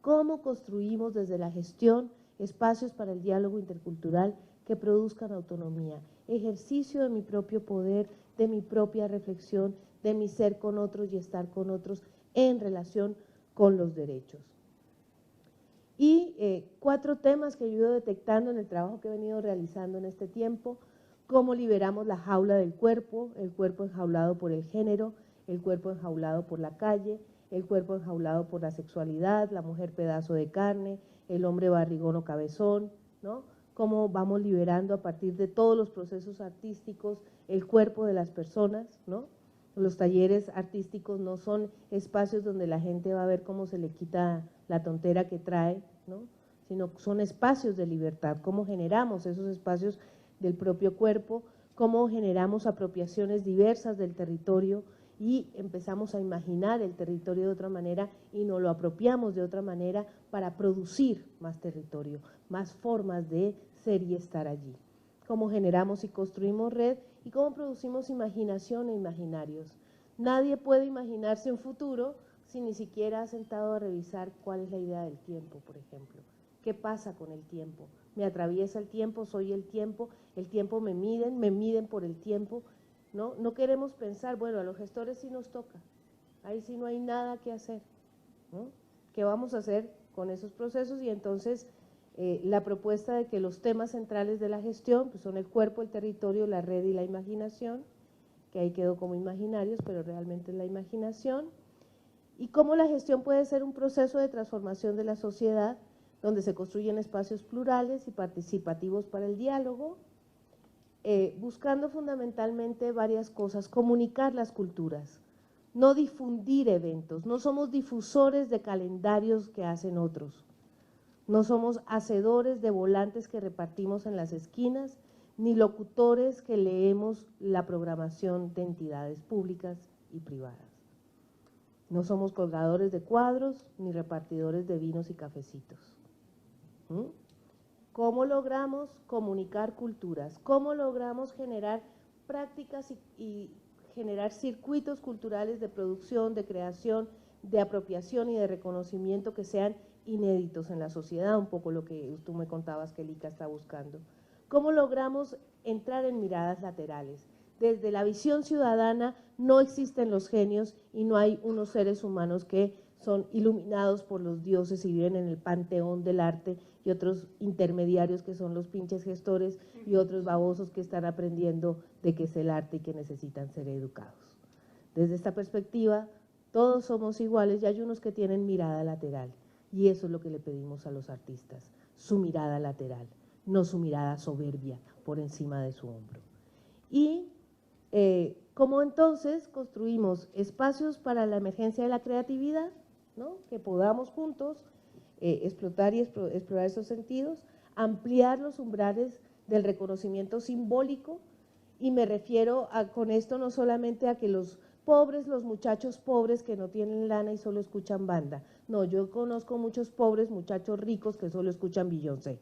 Speaker 2: ¿Cómo construimos desde la gestión espacios para el diálogo intercultural que produzcan autonomía? Ejercicio de mi propio poder, de mi propia reflexión, de mi ser con otros y estar con otros en relación con los derechos. Y 4 temas que yo he ido detectando en el trabajo que he venido realizando en este tiempo: cómo liberamos la jaula del cuerpo, el cuerpo enjaulado por el género, el cuerpo enjaulado por la calle, el cuerpo enjaulado por la sexualidad, la mujer pedazo de carne, el hombre barrigón o cabezón, ¿no? Cómo vamos liberando a partir de todos los procesos artísticos el cuerpo de las personas, ¿no? Los talleres artísticos no son espacios donde la gente va a ver cómo se le quita la tontera que trae, ¿no? Sino son espacios de libertad, cómo generamos esos espacios del propio cuerpo, cómo generamos apropiaciones diversas del territorio y empezamos a imaginar el territorio de otra manera y nos lo apropiamos de otra manera para producir más territorio, más formas de ser y estar allí. Cómo generamos y construimos red y cómo producimos imaginación e imaginarios. Nadie puede imaginarse un futuro si ni siquiera ha sentado a revisar cuál es la idea del tiempo, por ejemplo. ¿Qué pasa con el tiempo? ¿Me atraviesa el tiempo? ¿Soy el tiempo me miden por el tiempo? ¿No? No queremos pensar, bueno, a los gestores sí nos toca, ahí sí no hay nada que hacer, ¿no? ¿Qué vamos a hacer con esos procesos? Y entonces la propuesta de que los temas centrales de la gestión pues son el cuerpo, el territorio, la red y la imaginación, que ahí quedó como imaginarios, pero realmente es la imaginación, y cómo la gestión puede ser un proceso de transformación de la sociedad, donde se construyen espacios plurales y participativos para el diálogo, buscando fundamentalmente varias cosas: comunicar las culturas, no difundir eventos, no somos difusores de calendarios que hacen otros, no somos hacedores de volantes que repartimos en las esquinas, ni locutores que leemos la programación de entidades públicas y privadas. No somos colgadores de cuadros, ni repartidores de vinos y cafecitos. ¿Cómo logramos comunicar culturas? ¿Cómo logramos generar prácticas y generar circuitos culturales de producción, de creación, de apropiación y de reconocimiento que sean inéditos en la sociedad? Un poco lo que tú me contabas que Lika está buscando. ¿Cómo logramos entrar en miradas laterales? Desde la visión ciudadana no existen los genios y no hay unos seres humanos que son iluminados por los dioses y viven en el panteón del arte, y otros intermediarios que son los pinches gestores y otros babosos que están aprendiendo de qué es el arte y que necesitan ser educados. Desde esta perspectiva, todos somos iguales y hay unos que tienen mirada lateral, y eso es lo que le pedimos a los artistas, su mirada lateral, no su mirada soberbia por encima de su hombro. Y cómo entonces construimos espacios para la emergencia de la creatividad, ¿no? Que podamos juntos explotar y explorar esos sentidos, ampliar los umbrales del reconocimiento simbólico, y me refiero con esto no solamente a que los pobres, los muchachos pobres que no tienen lana y solo escuchan banda, no, yo conozco muchos pobres muchachos ricos que solo escuchan Beyoncé.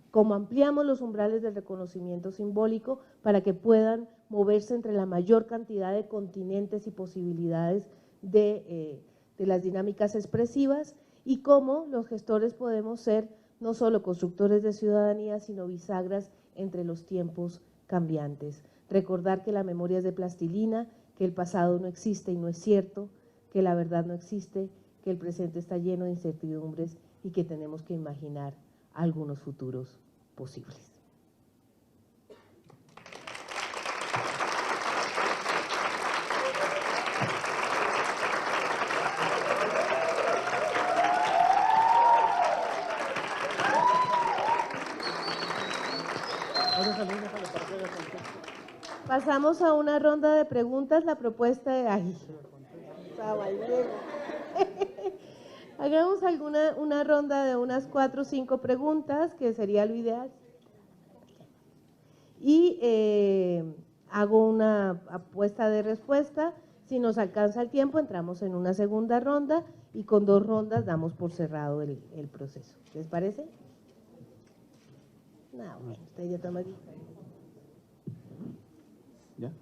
Speaker 2: Como ampliamos los umbrales del reconocimiento simbólico para que puedan moverse entre la mayor cantidad de continentes y posibilidades de las dinámicas expresivas, y cómo los gestores podemos ser no solo constructores de ciudadanía, sino bisagras entre los tiempos cambiantes. Recordar que la memoria es de plastilina, que el pasado no existe y no es cierto, que la verdad no existe, que el presente está lleno de incertidumbres y que tenemos que imaginar algunos futuros posibles. Pasamos a una ronda de preguntas. La propuesta de… ¡Ay! Hagamos una ronda de unas 4 o 5 preguntas, que sería lo ideal. Y hago una apuesta de respuesta. Si nos alcanza el tiempo, entramos en una segunda ronda y con 2 rondas damos por cerrado el proceso. ¿Les parece? No, bueno, usted ya está aquí.
Speaker 3: ¿Ya?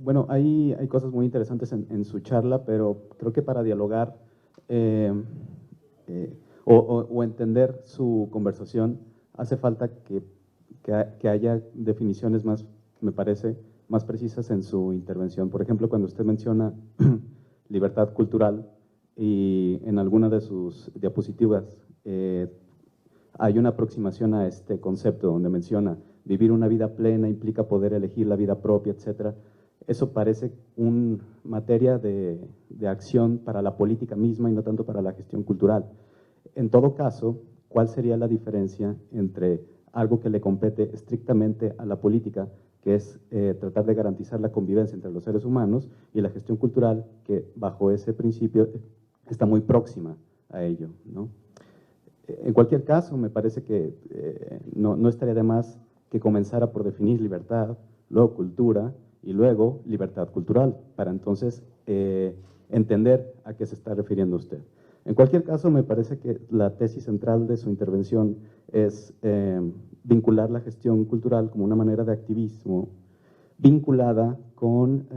Speaker 3: Bueno, hay cosas muy interesantes en su charla, pero creo que para dialogar o entender su conversación hace falta que haya definiciones más, me parece, más precisas en su intervención. Por ejemplo, cuando usted menciona libertad cultural y en alguna de sus diapositivas hay una aproximación a este concepto donde menciona vivir una vida plena implica poder elegir la vida propia, etcétera. Eso parece una materia de acción para la política misma y no tanto para la gestión cultural. En todo caso, ¿cuál sería la diferencia entre algo que le compete estrictamente a la política que es tratar de garantizar la convivencia entre los seres humanos, y la gestión cultural, que bajo ese principio está muy próxima a ello, ¿no? En cualquier caso, me parece que no estaría de más que comenzara por definir libertad, luego cultura y luego libertad cultural, para entonces entender a qué se está refiriendo usted. En cualquier caso, me parece que la tesis central de su intervención es vincular la gestión cultural como una manera de activismo vinculada con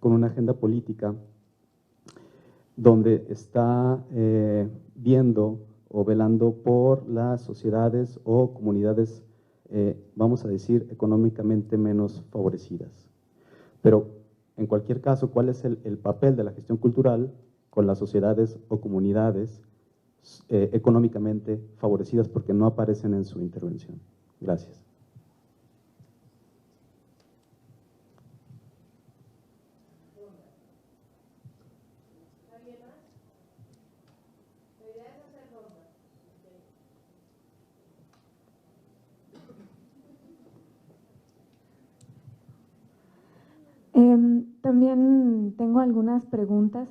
Speaker 3: una agenda política donde está viendo o velando por las sociedades o comunidades, vamos a decir, económicamente menos favorecidas. Pero, en cualquier caso, ¿cuál es el papel de la gestión cultural con las sociedades o comunidades económicamente favorecidas, porque no aparecen en su intervención? Gracias.
Speaker 4: También tengo algunas preguntas,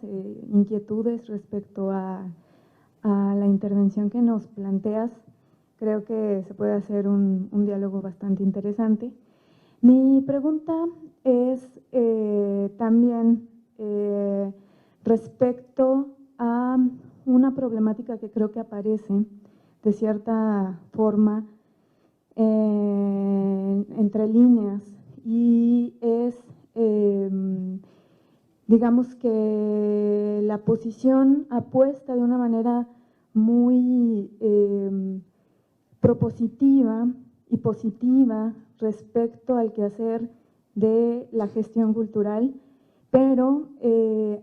Speaker 4: inquietudes respecto a la intervención que nos planteas. Creo que se puede hacer un diálogo bastante interesante. Mi pregunta es también respecto a una problemática que creo que aparece de cierta forma entre líneas, y es digamos que la posición apuesta de una manera muy propositiva y positiva respecto al quehacer de la gestión cultural, pero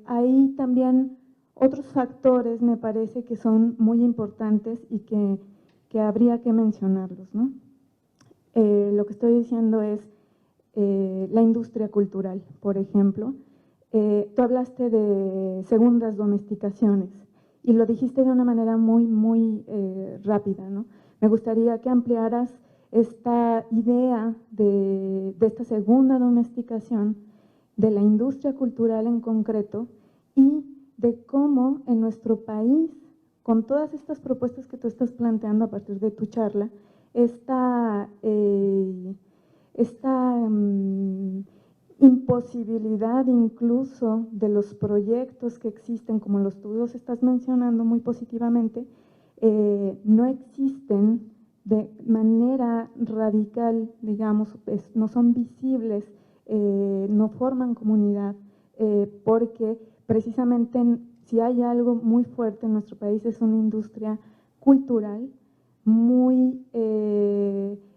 Speaker 4: hay también otros factores, me parece, que son muy importantes y que habría que mencionarlos, ¿no? Lo que estoy diciendo es la industria cultural, por ejemplo. Tú hablaste de segundas domesticaciones y lo dijiste de una manera muy rápida, ¿no? Me gustaría que ampliaras esta idea de esta segunda domesticación de la industria cultural en concreto, y de cómo en nuestro país, con todas estas propuestas que tú estás planteando a partir de tu charla, esta imposibilidad incluso de los proyectos que existen, como los tú los estás mencionando muy positivamente, no existen de manera radical, digamos, no son visibles, no forman comunidad, porque precisamente si hay algo muy fuerte en nuestro país es una industria cultural muy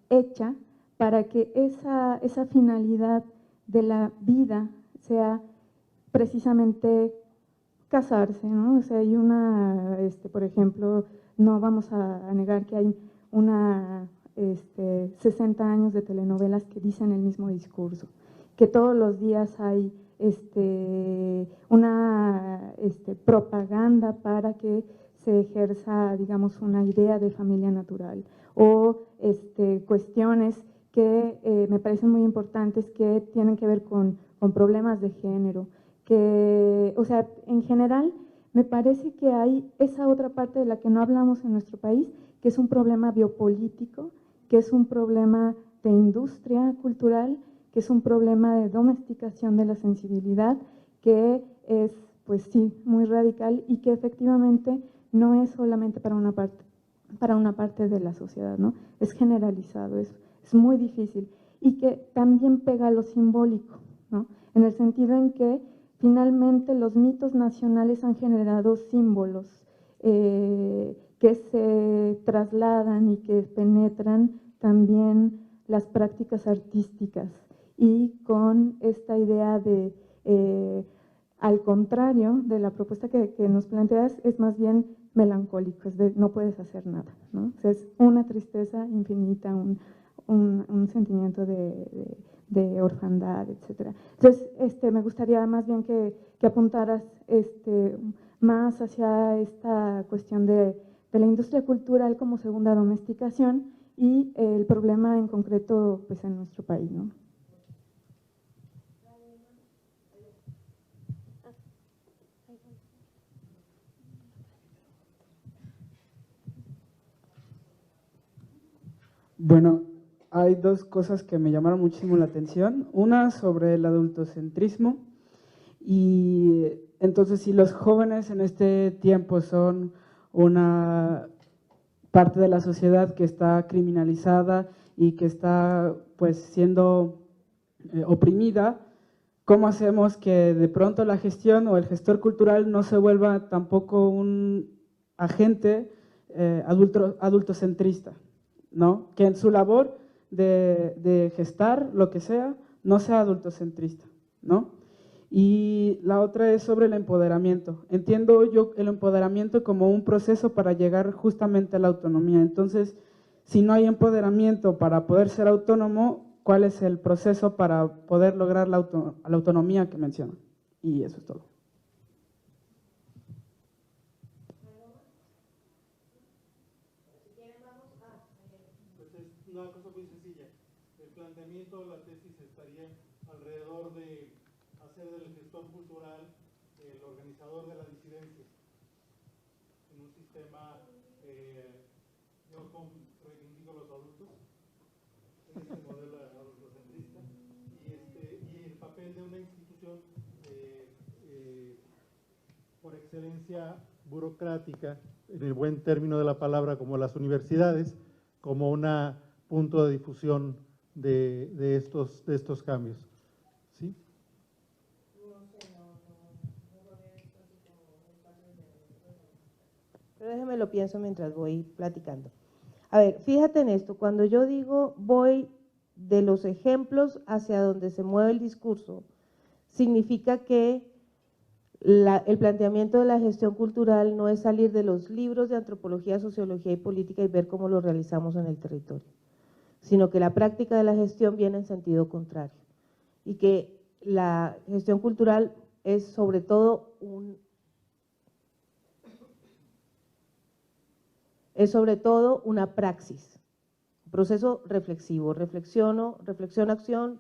Speaker 4: hecha para que esa finalidad de la vida sea precisamente casarse, ¿no? O sea, hay una, por ejemplo, no vamos a negar que hay 60 años de telenovelas que dicen el mismo discurso, que todos los días hay una propaganda para que se ejerza, digamos, una idea de familia natural, o cuestiones que me parecen muy importantes, que tienen que ver con problemas de género, que, o sea, en general me parece que hay esa otra parte de la que no hablamos en nuestro país, que es un problema biopolítico, que es un problema de industria cultural, que es un problema de domesticación de la sensibilidad, que es, pues sí, muy radical, y que efectivamente no es solamente para una parte de la sociedad, ¿no? Es generalizado, es muy difícil, y que también pega a lo simbólico, ¿no? En el sentido en que finalmente los mitos nacionales han generado símbolos que se trasladan y que penetran también las prácticas artísticas, y con esta idea de, al contrario de la propuesta que nos planteas, es más bien melancólico, es de no puedes hacer nada, ¿no? O sea, es una tristeza infinita, un sentimiento de orfandad, etcétera. Entonces, me gustaría más bien que apuntaras más hacia esta cuestión de la industria cultural como segunda domesticación, y el problema en concreto, pues, en nuestro país, ¿no?
Speaker 5: Bueno, hay dos cosas que me llamaron muchísimo la atención. Una sobre el adultocentrismo. Y entonces, si los jóvenes en este tiempo son una parte de la sociedad que está criminalizada y que está pues siendo oprimida, ¿cómo hacemos que de pronto la gestión o el gestor cultural no se vuelva tampoco un agente adultocentrista, ¿no? Que en su labor de gestar lo que sea, no sea adultocentrista, ¿no? Y la otra es sobre el empoderamiento. Entiendo yo el empoderamiento como un proceso para llegar justamente a la autonomía. Entonces, si no hay empoderamiento para poder ser autónomo, ¿cuál es el proceso para poder lograr la autonomía que mencionan? Y eso es todo.
Speaker 6: Pues es una cosa muy sencilla. El planteamiento de la tesis estaría alrededor de hacer del gestor cultural el organizador de la disidencia en un sistema, yo reivindico los adultos, en este modelo adultocentrista, y el papel de una institución por excelencia burocrática, en el buen término de la palabra, como las universidades, como un punto de difusión de estos cambios. ¿Sí?
Speaker 2: Pero déjeme lo pienso mientras voy platicando. A ver, fíjate en esto, cuando yo digo voy de los ejemplos hacia donde se mueve el discurso, significa que el planteamiento de la gestión cultural no es salir de los libros de antropología, sociología y política y ver cómo lo realizamos en el territorio, sino que la práctica de la gestión viene en sentido contrario y que la gestión cultural es sobre todo una praxis, un proceso reflexivo, reflexión, acción,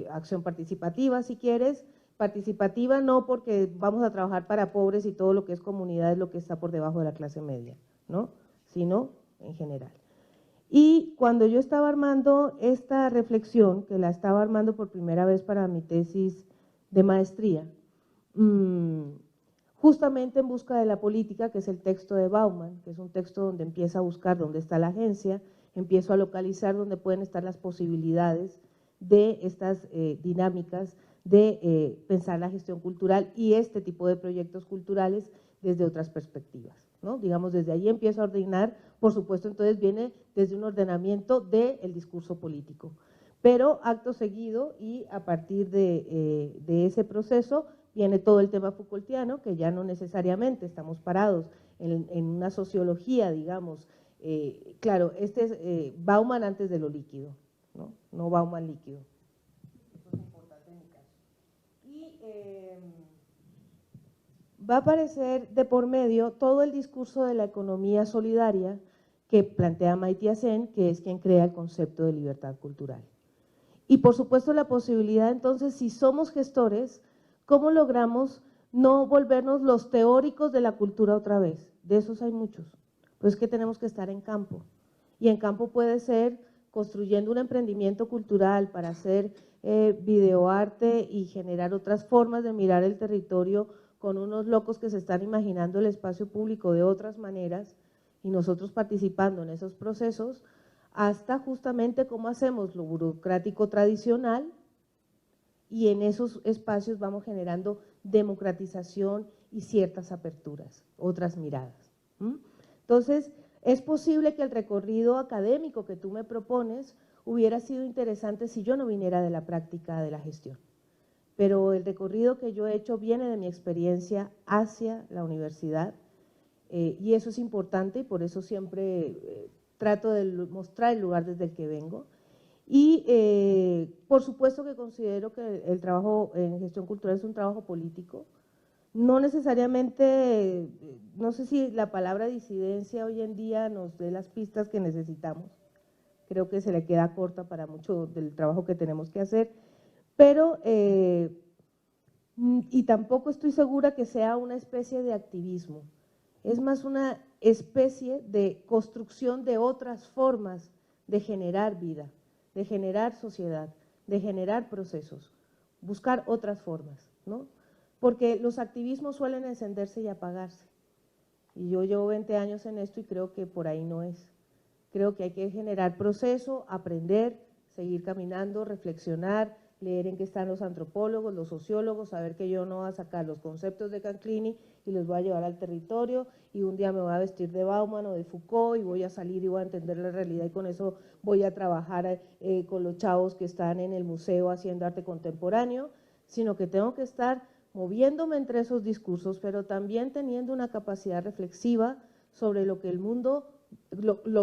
Speaker 2: acción participativa si quieres, participativa no porque vamos a trabajar para pobres y todo lo que es comunidad es lo que está por debajo de la clase media, ¿no? Sino en general. Y cuando yo estaba armando esta reflexión, que la estaba armando por primera vez para mi tesis de maestría, justamente en busca de la política, que es el texto de Bauman, que es un texto donde empieza a buscar dónde está la agencia, empiezo a localizar dónde pueden estar las posibilidades de estas dinámicas de pensar la gestión cultural y este tipo de proyectos culturales desde otras perspectivas, ¿no? Digamos, desde ahí empiezo a ordenar, por supuesto, entonces viene desde un ordenamiento del discurso político, pero acto seguido y a partir de ese proceso viene todo el tema Foucaultiano, que ya no necesariamente estamos parados en una sociología, digamos, claro, este es Bauman antes de lo líquido, no Bauman líquido. Eso es importante en mi caso. Y va a aparecer de por medio todo el discurso de la economía solidaria que plantea Amartya Sen, que es quien crea el concepto de libertad cultural. Y por supuesto la posibilidad entonces, si somos gestores, ¿cómo logramos no volvernos los teóricos de la cultura otra vez? De esos hay muchos, pues es que tenemos que estar en campo. Y en campo puede ser construyendo un emprendimiento cultural para hacer videoarte y generar otras formas de mirar el territorio con unos locos que se están imaginando el espacio público de otras maneras y nosotros participando en esos procesos, hasta justamente cómo hacemos lo burocrático tradicional y en esos espacios vamos generando democratización y ciertas aperturas, otras miradas. Entonces, es posible que el recorrido académico que tú me propones hubiera sido interesante si yo no viniera de la práctica de la gestión, pero el recorrido que yo he hecho viene de mi experiencia hacia la universidad y eso es importante y por eso siempre trato de mostrar el lugar desde el que vengo. Y por supuesto que considero que el trabajo en gestión cultural es un trabajo político, no necesariamente, no sé si la palabra disidencia hoy en día nos dé las pistas que necesitamos, creo que se le queda corta para mucho del trabajo que tenemos que hacer, pero, y tampoco estoy segura que sea una especie de activismo, es más una especie de construcción de otras formas de generar vida, de generar sociedad, de generar procesos, buscar otras formas, ¿no? Porque los activismos suelen encenderse y apagarse. Y yo llevo 20 años en esto y creo que por ahí no es. Creo que hay que generar proceso, aprender, seguir caminando, reflexionar, leer en qué están los antropólogos, los sociólogos, saber que yo no voy a sacar los conceptos de Canclini y los voy a llevar al territorio y un día me voy a vestir de Bauman o de Foucault y voy a salir y voy a entender la realidad y con eso voy a trabajar con los chavos que están en el museo haciendo arte contemporáneo, sino que tengo que estar moviéndome entre esos discursos, pero también teniendo una capacidad reflexiva sobre lo que el mundo,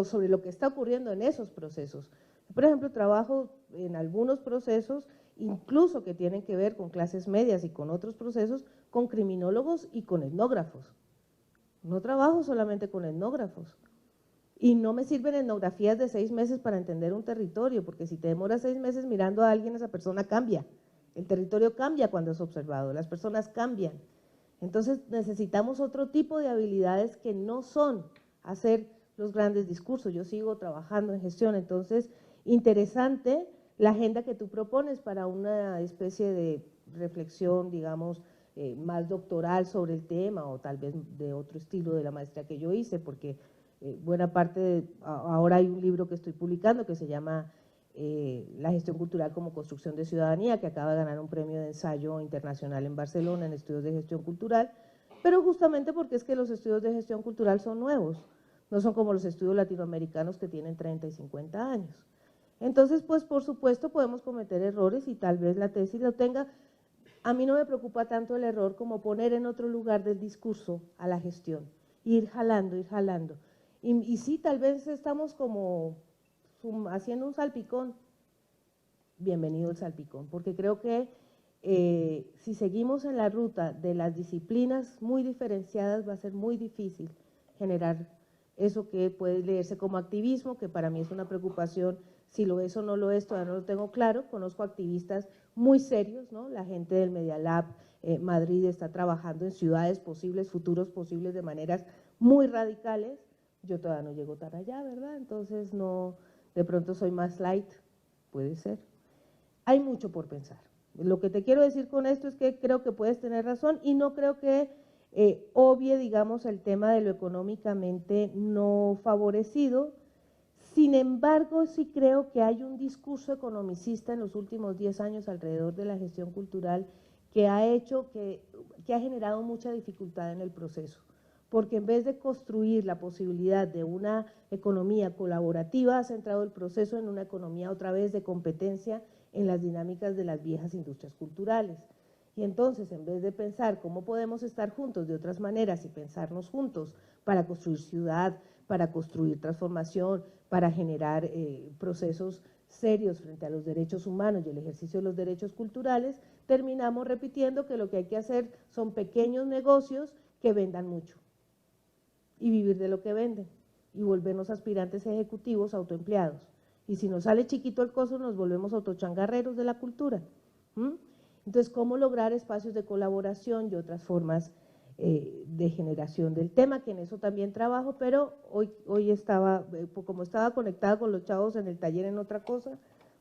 Speaker 2: sobre lo que está ocurriendo en esos procesos. Por ejemplo, trabajo en algunos procesos, incluso que tienen que ver con clases medias y con otros procesos, con criminólogos y con etnógrafos. No trabajo solamente con etnógrafos. Y no me sirven etnografías de 6 meses para entender un territorio, porque si te demoras 6 meses mirando a alguien, esa persona cambia. El territorio cambia cuando es observado, las personas cambian. Entonces necesitamos otro tipo de habilidades que no son hacer los grandes discursos. Yo sigo trabajando en gestión, entonces interesante la agenda que tú propones para una especie de reflexión, digamos, más doctoral sobre el tema o tal vez de otro estilo de la maestría que yo hice, porque buena parte, ahora hay un libro que estoy publicando que se llama La gestión cultural como construcción de ciudadanía, que acaba de ganar un premio de ensayo internacional en Barcelona en estudios de gestión cultural, pero justamente porque es que los estudios de gestión cultural son nuevos, no son como los estudios latinoamericanos que tienen 30 y 50 años. Entonces, pues por supuesto podemos cometer errores y tal vez la tesis lo tenga. A mí no me preocupa tanto el error como poner en otro lugar del discurso a la gestión, ir jalando, ir jalando. Y sí, tal vez estamos como haciendo un salpicón. Bienvenido el salpicón, porque creo que si seguimos en la ruta de las disciplinas muy diferenciadas va a ser muy difícil generar eso que puede leerse como activismo, que para mí es una preocupación, si lo es o no lo es, todavía no lo tengo claro. Conozco activistas muy serios, ¿no? La gente del Media Lab Madrid está trabajando en ciudades posibles, futuros posibles de maneras muy radicales. Yo todavía no llego tan allá, ¿verdad? Entonces no, de pronto soy más light, puede ser. Hay mucho por pensar. Lo que te quiero decir con esto es que creo que puedes tener razón y no creo que obvie, digamos, el tema de lo económicamente no favorecido. Sin embargo, sí creo que hay un discurso economicista en los últimos 10 años alrededor de la gestión cultural que ha hecho, que ha generado mucha dificultad en el proceso. Porque en vez de construir la posibilidad de una economía colaborativa, ha centrado el proceso en una economía otra vez de competencia en las dinámicas de las viejas industrias culturales. Y entonces, en vez de pensar cómo podemos estar juntos de otras maneras y pensarnos juntos para construir ciudad, para construir transformación, para generar procesos serios frente a los derechos humanos y el ejercicio de los derechos culturales, terminamos repitiendo que lo que hay que hacer son pequeños negocios que vendan mucho y vivir de lo que venden y volvernos aspirantes ejecutivos autoempleados. Y si nos sale chiquito el coso, nos volvemos autochangarreros de la cultura. Entonces, ¿cómo lograr espacios de colaboración y otras formas de generación del tema? Que en eso también trabajo, pero hoy estaba, como estaba conectada con los chavos en el taller en otra cosa,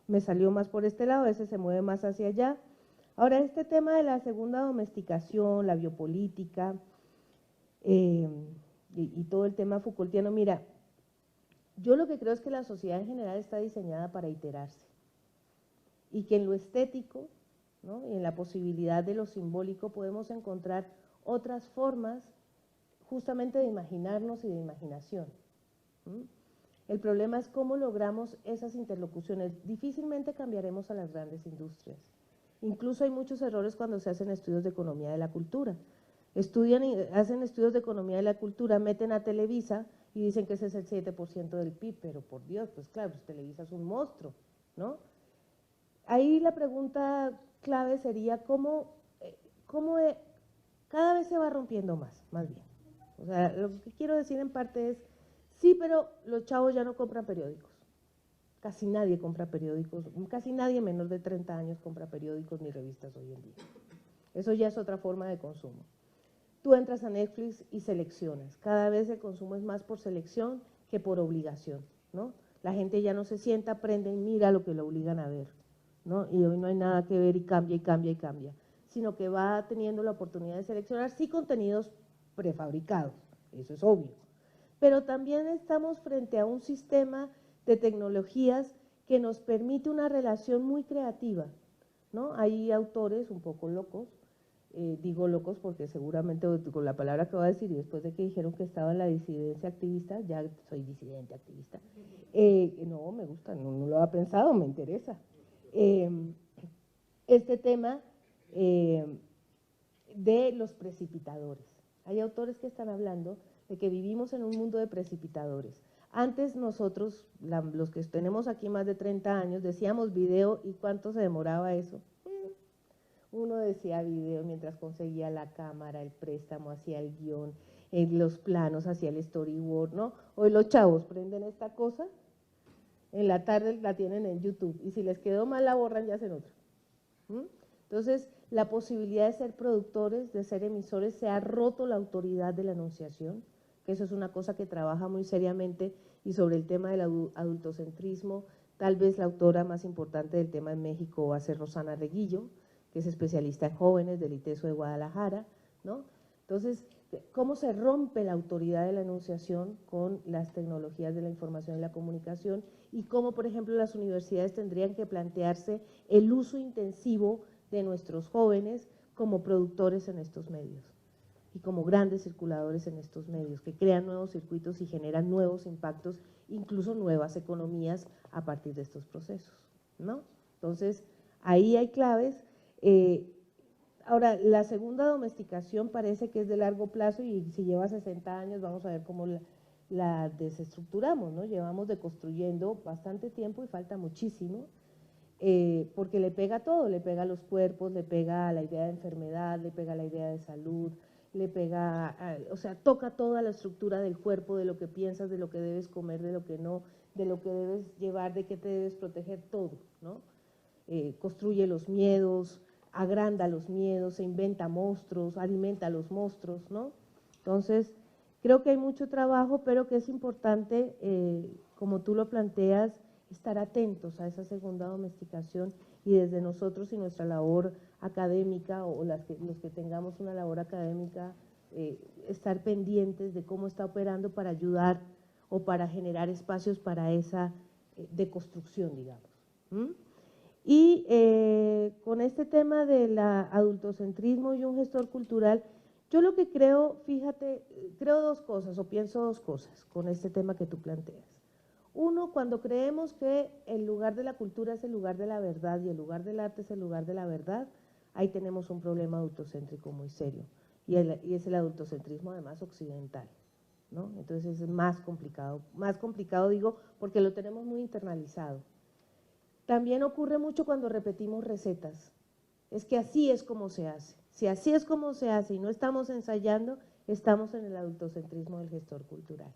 Speaker 2: me salió más por este lado, a veces se mueve más hacia allá. Ahora, este tema de la segunda domesticación, la biopolítica y todo el tema Foucaultiano, mira, yo lo que creo es que la sociedad en general está diseñada para iterarse y que en lo estético, ¿no?, y en la posibilidad de lo simbólico podemos encontrar otras formas justamente de imaginarnos y de imaginación. El problema es cómo logramos esas interlocuciones. Difícilmente cambiaremos a las grandes industrias. Incluso hay muchos errores cuando se hacen estudios de economía de la cultura. Estudian y hacen estudios de economía de la cultura, meten a Televisa y dicen que ese es el 7% del PIB, pero por Dios, pues claro, pues Televisa es un monstruo, ¿no? Ahí la pregunta clave sería cómo cada vez se va rompiendo más bien. O sea, lo que quiero decir en parte es, sí, pero los chavos ya no compran periódicos. Casi nadie compra periódicos, casi nadie menor de 30 años compra periódicos ni revistas hoy en día. Eso ya es otra forma de consumo. Tú entras a Netflix y seleccionas. Cada vez el consumo es más por selección que por obligación, ¿no? La gente ya no se sienta, aprende y mira lo que lo obligan a ver, ¿no? Y hoy no hay nada que ver y cambia y cambia y cambia, sino que va teniendo la oportunidad de seleccionar, sí, contenidos prefabricados, eso es obvio, pero también estamos frente a un sistema de tecnologías que nos permite una relación muy creativa, ¿no? Hay autores un poco locos, digo locos porque seguramente con la palabra que voy a decir y después de que dijeron que estaba en la disidencia activista, ya soy disidente activista, no, me gusta, no lo había pensado, me interesa. Este tema de los precipitadores. Hay autores que están hablando de que vivimos en un mundo de precipitadores. Antes nosotros, los que tenemos aquí más de 30 años, decíamos video y ¿cuánto se demoraba eso? Uno decía video mientras conseguía la cámara, el préstamo, hacía el guión, los planos, hacía el storyboard, ¿no? Hoy los chavos prenden esta cosa, en la tarde la tienen en YouTube y si les quedó mal la borran y hacen otra. Entonces, la posibilidad de ser productores, de ser emisores, se ha roto la autoridad de la enunciación, que eso es una cosa que trabaja muy seriamente, y sobre el tema del adultocentrismo, tal vez la autora más importante del tema en México va a ser Rosana Reguillo, que es especialista en jóvenes del ITESO de Guadalajara, ¿no? Entonces, ¿cómo se rompe la autoridad de la enunciación con las tecnologías de la información y la comunicación? Y cómo, por ejemplo, las universidades tendrían que plantearse el uso intensivo de nuestros jóvenes como productores en estos medios y como grandes circuladores en estos medios, que crean nuevos circuitos y generan nuevos impactos, incluso nuevas economías a partir de estos procesos, ¿no? Entonces, ahí hay claves. Ahora, la segunda domesticación parece que es de largo plazo y si lleva 60 años vamos a ver cómo la desestructuramos, ¿no? Llevamos deconstruyendo bastante tiempo y falta muchísimo, porque le pega a todo, le pega a los cuerpos, le pega a la idea de enfermedad, le pega a la idea de salud, le pega, o sea, toca toda la estructura del cuerpo, de lo que piensas, de lo que debes comer, de lo que no, de lo que debes llevar, de qué te debes proteger, todo, ¿no? Construye los miedos, agranda los miedos, se inventa monstruos, alimenta a los monstruos, ¿no? Entonces, creo que hay mucho trabajo, pero que es importante, como tú lo planteas, estar atentos a esa segunda domesticación y desde nosotros y nuestra labor académica o los que tengamos una labor académica, estar pendientes de cómo está operando para ayudar o para generar espacios para esa deconstrucción, digamos. Y con este tema del adultocentrismo y un gestor cultural, yo lo que creo, fíjate, creo dos cosas o pienso dos cosas con este tema que tú planteas. Uno, cuando creemos que el lugar de la cultura es el lugar de la verdad y el lugar del arte es el lugar de la verdad, ahí tenemos un problema adultocéntrico muy serio y es el adultocentrismo además occidental, ¿no? Entonces es más complicado digo porque lo tenemos muy internalizado. También ocurre mucho cuando repetimos recetas, es que así es como se hace, si así es como se hace y no estamos ensayando, estamos en el adultocentrismo del gestor cultural,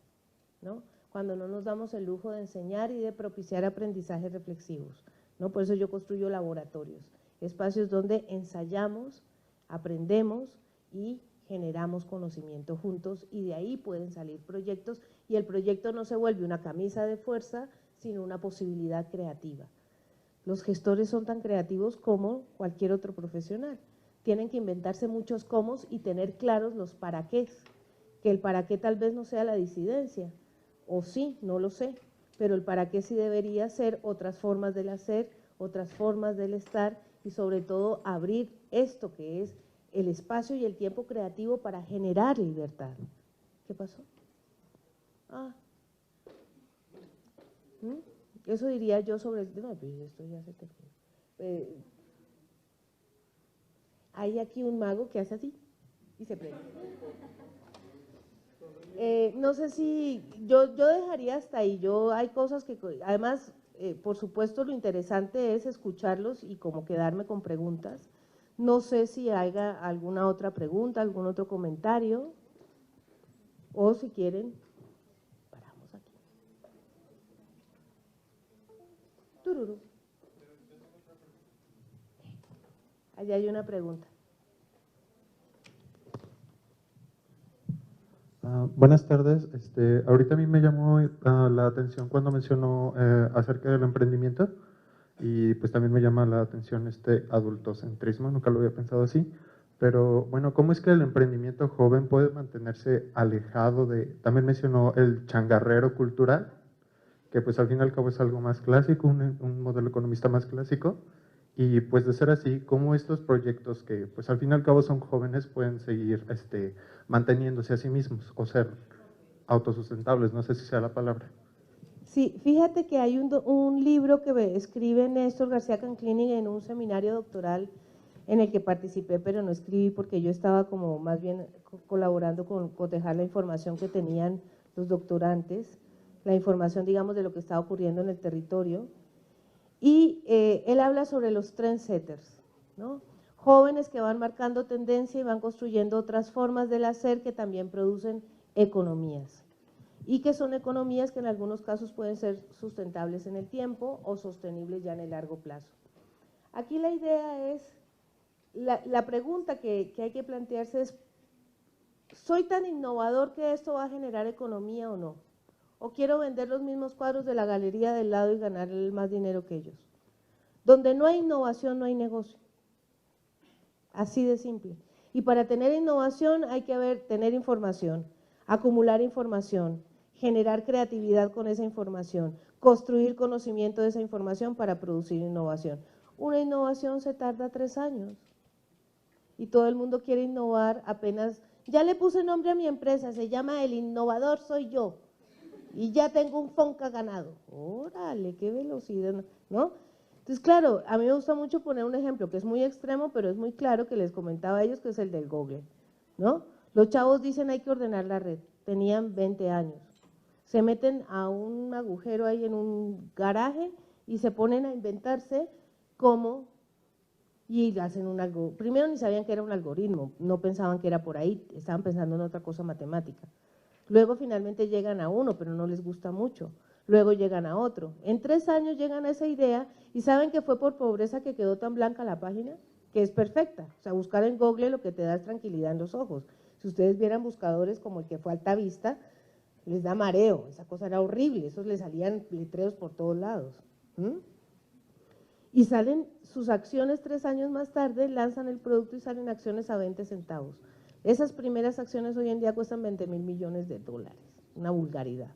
Speaker 2: ¿no? Cuando no nos damos el lujo de enseñar y de propiciar aprendizajes reflexivos, ¿no? Por eso yo construyo laboratorios, espacios donde ensayamos, aprendemos y generamos conocimiento juntos y de ahí pueden salir proyectos y el proyecto no se vuelve una camisa de fuerza, sino una posibilidad creativa. Los gestores son tan creativos como cualquier otro profesional, tienen que inventarse muchos cómo y tener claros los para qué, que el para qué tal vez no sea la disidencia, o sí, no lo sé, pero el para qué sí debería ser otras formas del hacer, otras formas del estar y sobre todo abrir esto que es el espacio y el tiempo creativo para generar libertad. ¿Qué pasó? Eso diría yo sobre el… No, pues esto ya se terminó. Hay aquí un mago que hace así y se prende. No sé si, yo dejaría hasta ahí, hay cosas que, además, por supuesto lo interesante es escucharlos y como quedarme con preguntas. No sé si haya alguna otra pregunta, algún otro comentario, o si quieren, paramos aquí. Tururú. Allá hay una pregunta.
Speaker 7: Buenas tardes. Ahorita a mí me llamó la atención cuando mencionó acerca del emprendimiento y pues también me llama la atención este adultocentrismo, nunca lo había pensado así, pero bueno, ¿cómo es que el emprendimiento joven puede mantenerse alejado de, también mencionó el changarrero cultural, que pues al fin y al cabo es algo más clásico, un modelo economista más clásico, y pues de ser así, ¿cómo estos proyectos que pues al fin y al cabo son jóvenes pueden seguir manteniéndose a sí mismos o ser autosustentables? No sé si sea la palabra.
Speaker 2: Sí, fíjate que hay un libro que escribe Néstor García Canclini en un seminario doctoral en el que participé, pero no escribí porque yo estaba como más bien colaborando con cotejar la información que tenían los doctorantes, la información, digamos, de lo que estaba ocurriendo en el territorio. Y él habla sobre los trendsetters, ¿no? Jóvenes que van marcando tendencia y van construyendo otras formas del hacer que también producen economías. Y que son economías que en algunos casos pueden ser sustentables en el tiempo o sostenibles ya en el largo plazo. Aquí la idea es, la pregunta que hay que plantearse es, ¿soy tan innovador que esto va a generar economía o no? ¿O quiero vender los mismos cuadros de la galería del lado y ganar más dinero que ellos? Donde no hay innovación, no hay negocio. Así de simple. Y para tener innovación hay que tener información, acumular información, generar creatividad con esa información, construir conocimiento de esa información para producir innovación. Una innovación se tarda 3 años y todo el mundo quiere innovar apenas, ya le puse nombre a mi empresa, se llama El Innovador Soy Yo y ya tengo un Fonca ganado. Órale, qué velocidad, ¿no? Entonces, claro, a mí me gusta mucho poner un ejemplo que es muy extremo, pero es muy claro que les comentaba a ellos que es el del Google, ¿no? Los chavos dicen hay que ordenar la red, tenían 20 años. Se meten a un agujero ahí en un garaje y se ponen a inventarse cómo y hacen un algoritmo. Primero ni sabían que era un algoritmo, no pensaban que era por ahí, estaban pensando en otra cosa matemática. Luego finalmente llegan a uno, pero no les gusta mucho. Luego llegan a otro. En 3 años llegan a esa idea y saben que fue por pobreza que quedó tan blanca la página, que es perfecta. O sea, buscar en Google lo que te da es tranquilidad en los ojos. Si ustedes vieran buscadores como el que fue Altavista, les da mareo, esa cosa era horrible, esos les salían letreros por todos lados. Y salen sus acciones 3 años más tarde, lanzan el producto y salen acciones a 20 centavos. Esas primeras acciones hoy en día cuestan 20.000 millones de dólares, una vulgaridad.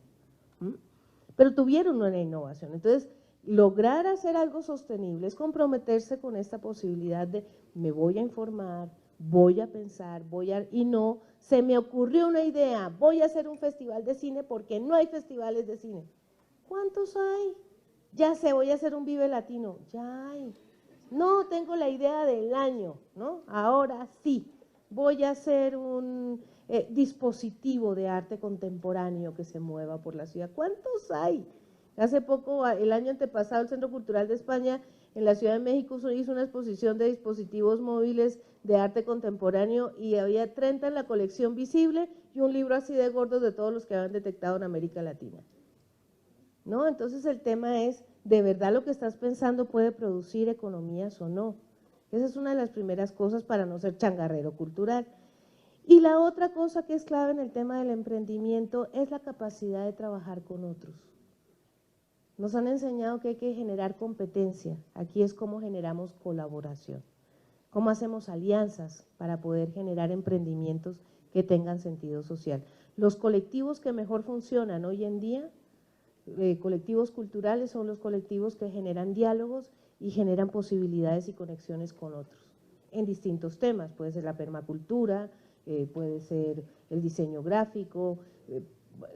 Speaker 2: Pero tuvieron una innovación. Entonces, lograr hacer algo sostenible es comprometerse con esta posibilidad de me voy a informar, voy a pensar, y no, se me ocurrió una idea, voy a hacer un festival de cine porque no hay festivales de cine. ¿Cuántos hay? Ya sé, voy a hacer un Vive Latino, ya hay. No, tengo la idea del año, ¿no? Ahora sí, voy a hacer un dispositivo de arte contemporáneo que se mueva por la ciudad. ¿Cuántos hay? Hace poco, el año antepasado, el Centro Cultural de España en la Ciudad de México hizo una exposición de dispositivos móviles de arte contemporáneo y había 30 en la colección visible y un libro así de gordos de todos los que habían detectado en América Latina. ¿No? Entonces el tema es, ¿de verdad lo que estás pensando puede producir economías o no? Esa es una de las primeras cosas para no ser changarrero cultural. Y la otra cosa que es clave en el tema del emprendimiento es la capacidad de trabajar con otros. Nos han enseñado que hay que generar competencia, aquí es cómo generamos colaboración, cómo hacemos alianzas para poder generar emprendimientos que tengan sentido social. Los colectivos que mejor funcionan hoy en día, colectivos culturales, son los colectivos que generan diálogos y generan posibilidades y conexiones con otros, en distintos temas, puede ser la permacultura, puede ser el diseño gráfico,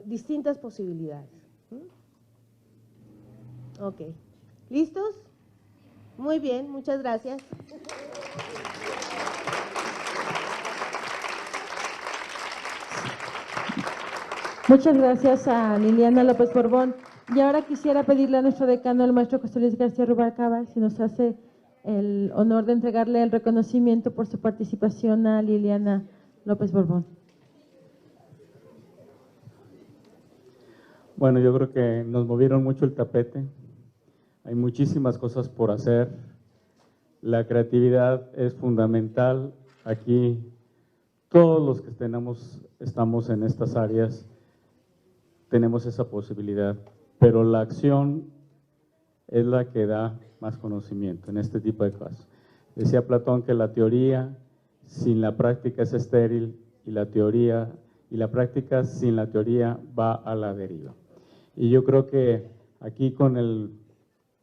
Speaker 2: distintas posibilidades. Ok, ¿listos? Muy bien, muchas gracias.
Speaker 1: Muchas gracias a Liliana López Borbón. Y ahora quisiera pedirle a nuestro decano, el maestro José Luis García Rubalcaba, si nos hace el honor de entregarle el reconocimiento por su participación a Liliana López Borbón.
Speaker 3: Bueno, yo creo que nos movieron mucho el tapete. Hay muchísimas cosas por hacer. La creatividad es fundamental. Aquí todos los que estamos en estas áreas tenemos esa posibilidad, pero la acción es la que da más conocimiento en este tipo de casos. Decía Platón que la teoría sin la práctica es estéril y la práctica sin la teoría va a la deriva. Y yo creo que aquí con el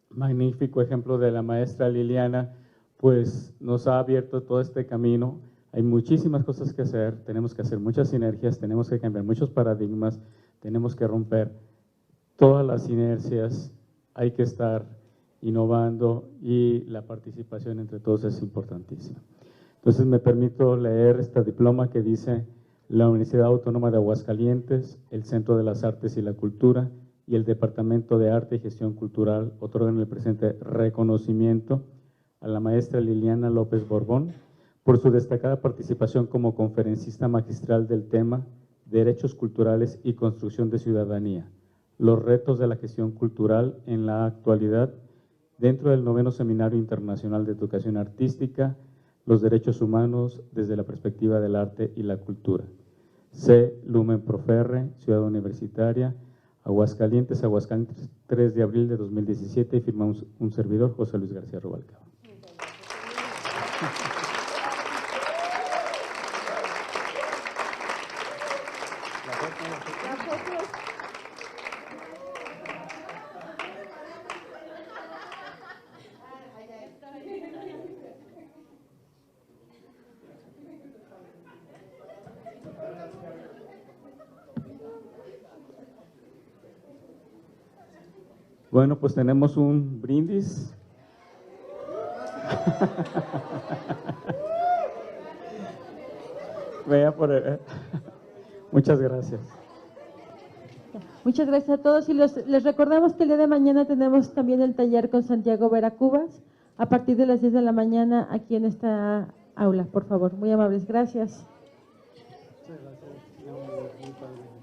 Speaker 3: magnífico ejemplo de la maestra Liliana, pues nos ha abierto todo este camino. Hay muchísimas cosas que hacer, tenemos que hacer muchas sinergias, tenemos que cambiar muchos paradigmas, tenemos que romper todas las inercias, hay que estar innovando y la participación entre todos es importantísima. Entonces me permito leer este diploma que dice: la Universidad Autónoma de Aguascalientes, el Centro de las Artes y la Cultura y el Departamento de Arte y Gestión Cultural otorgan el presente reconocimiento a la maestra Liliana López Borbón por su destacada participación como conferencista magistral del tema Derechos Culturales y Construcción de Ciudadanía, los retos de la gestión cultural en la actualidad dentro del 9º Seminario Internacional de Educación Artística, los derechos humanos desde la perspectiva del arte y la cultura. C. Lumen Proferre, Ciudad Universitaria, Aguascalientes, 3 de abril de 2017, y firmamos un servidor, José Luis García Rubalcaba. Bueno, pues tenemos un brindis. Vea por muchas gracias.
Speaker 1: Muchas gracias a todos y les recordamos que el día de mañana tenemos también el taller con Santiago Veracubas a partir de las 10 de la mañana aquí en esta aula, por favor. Muy amables, gracias.
Speaker 6: Muchas gracias.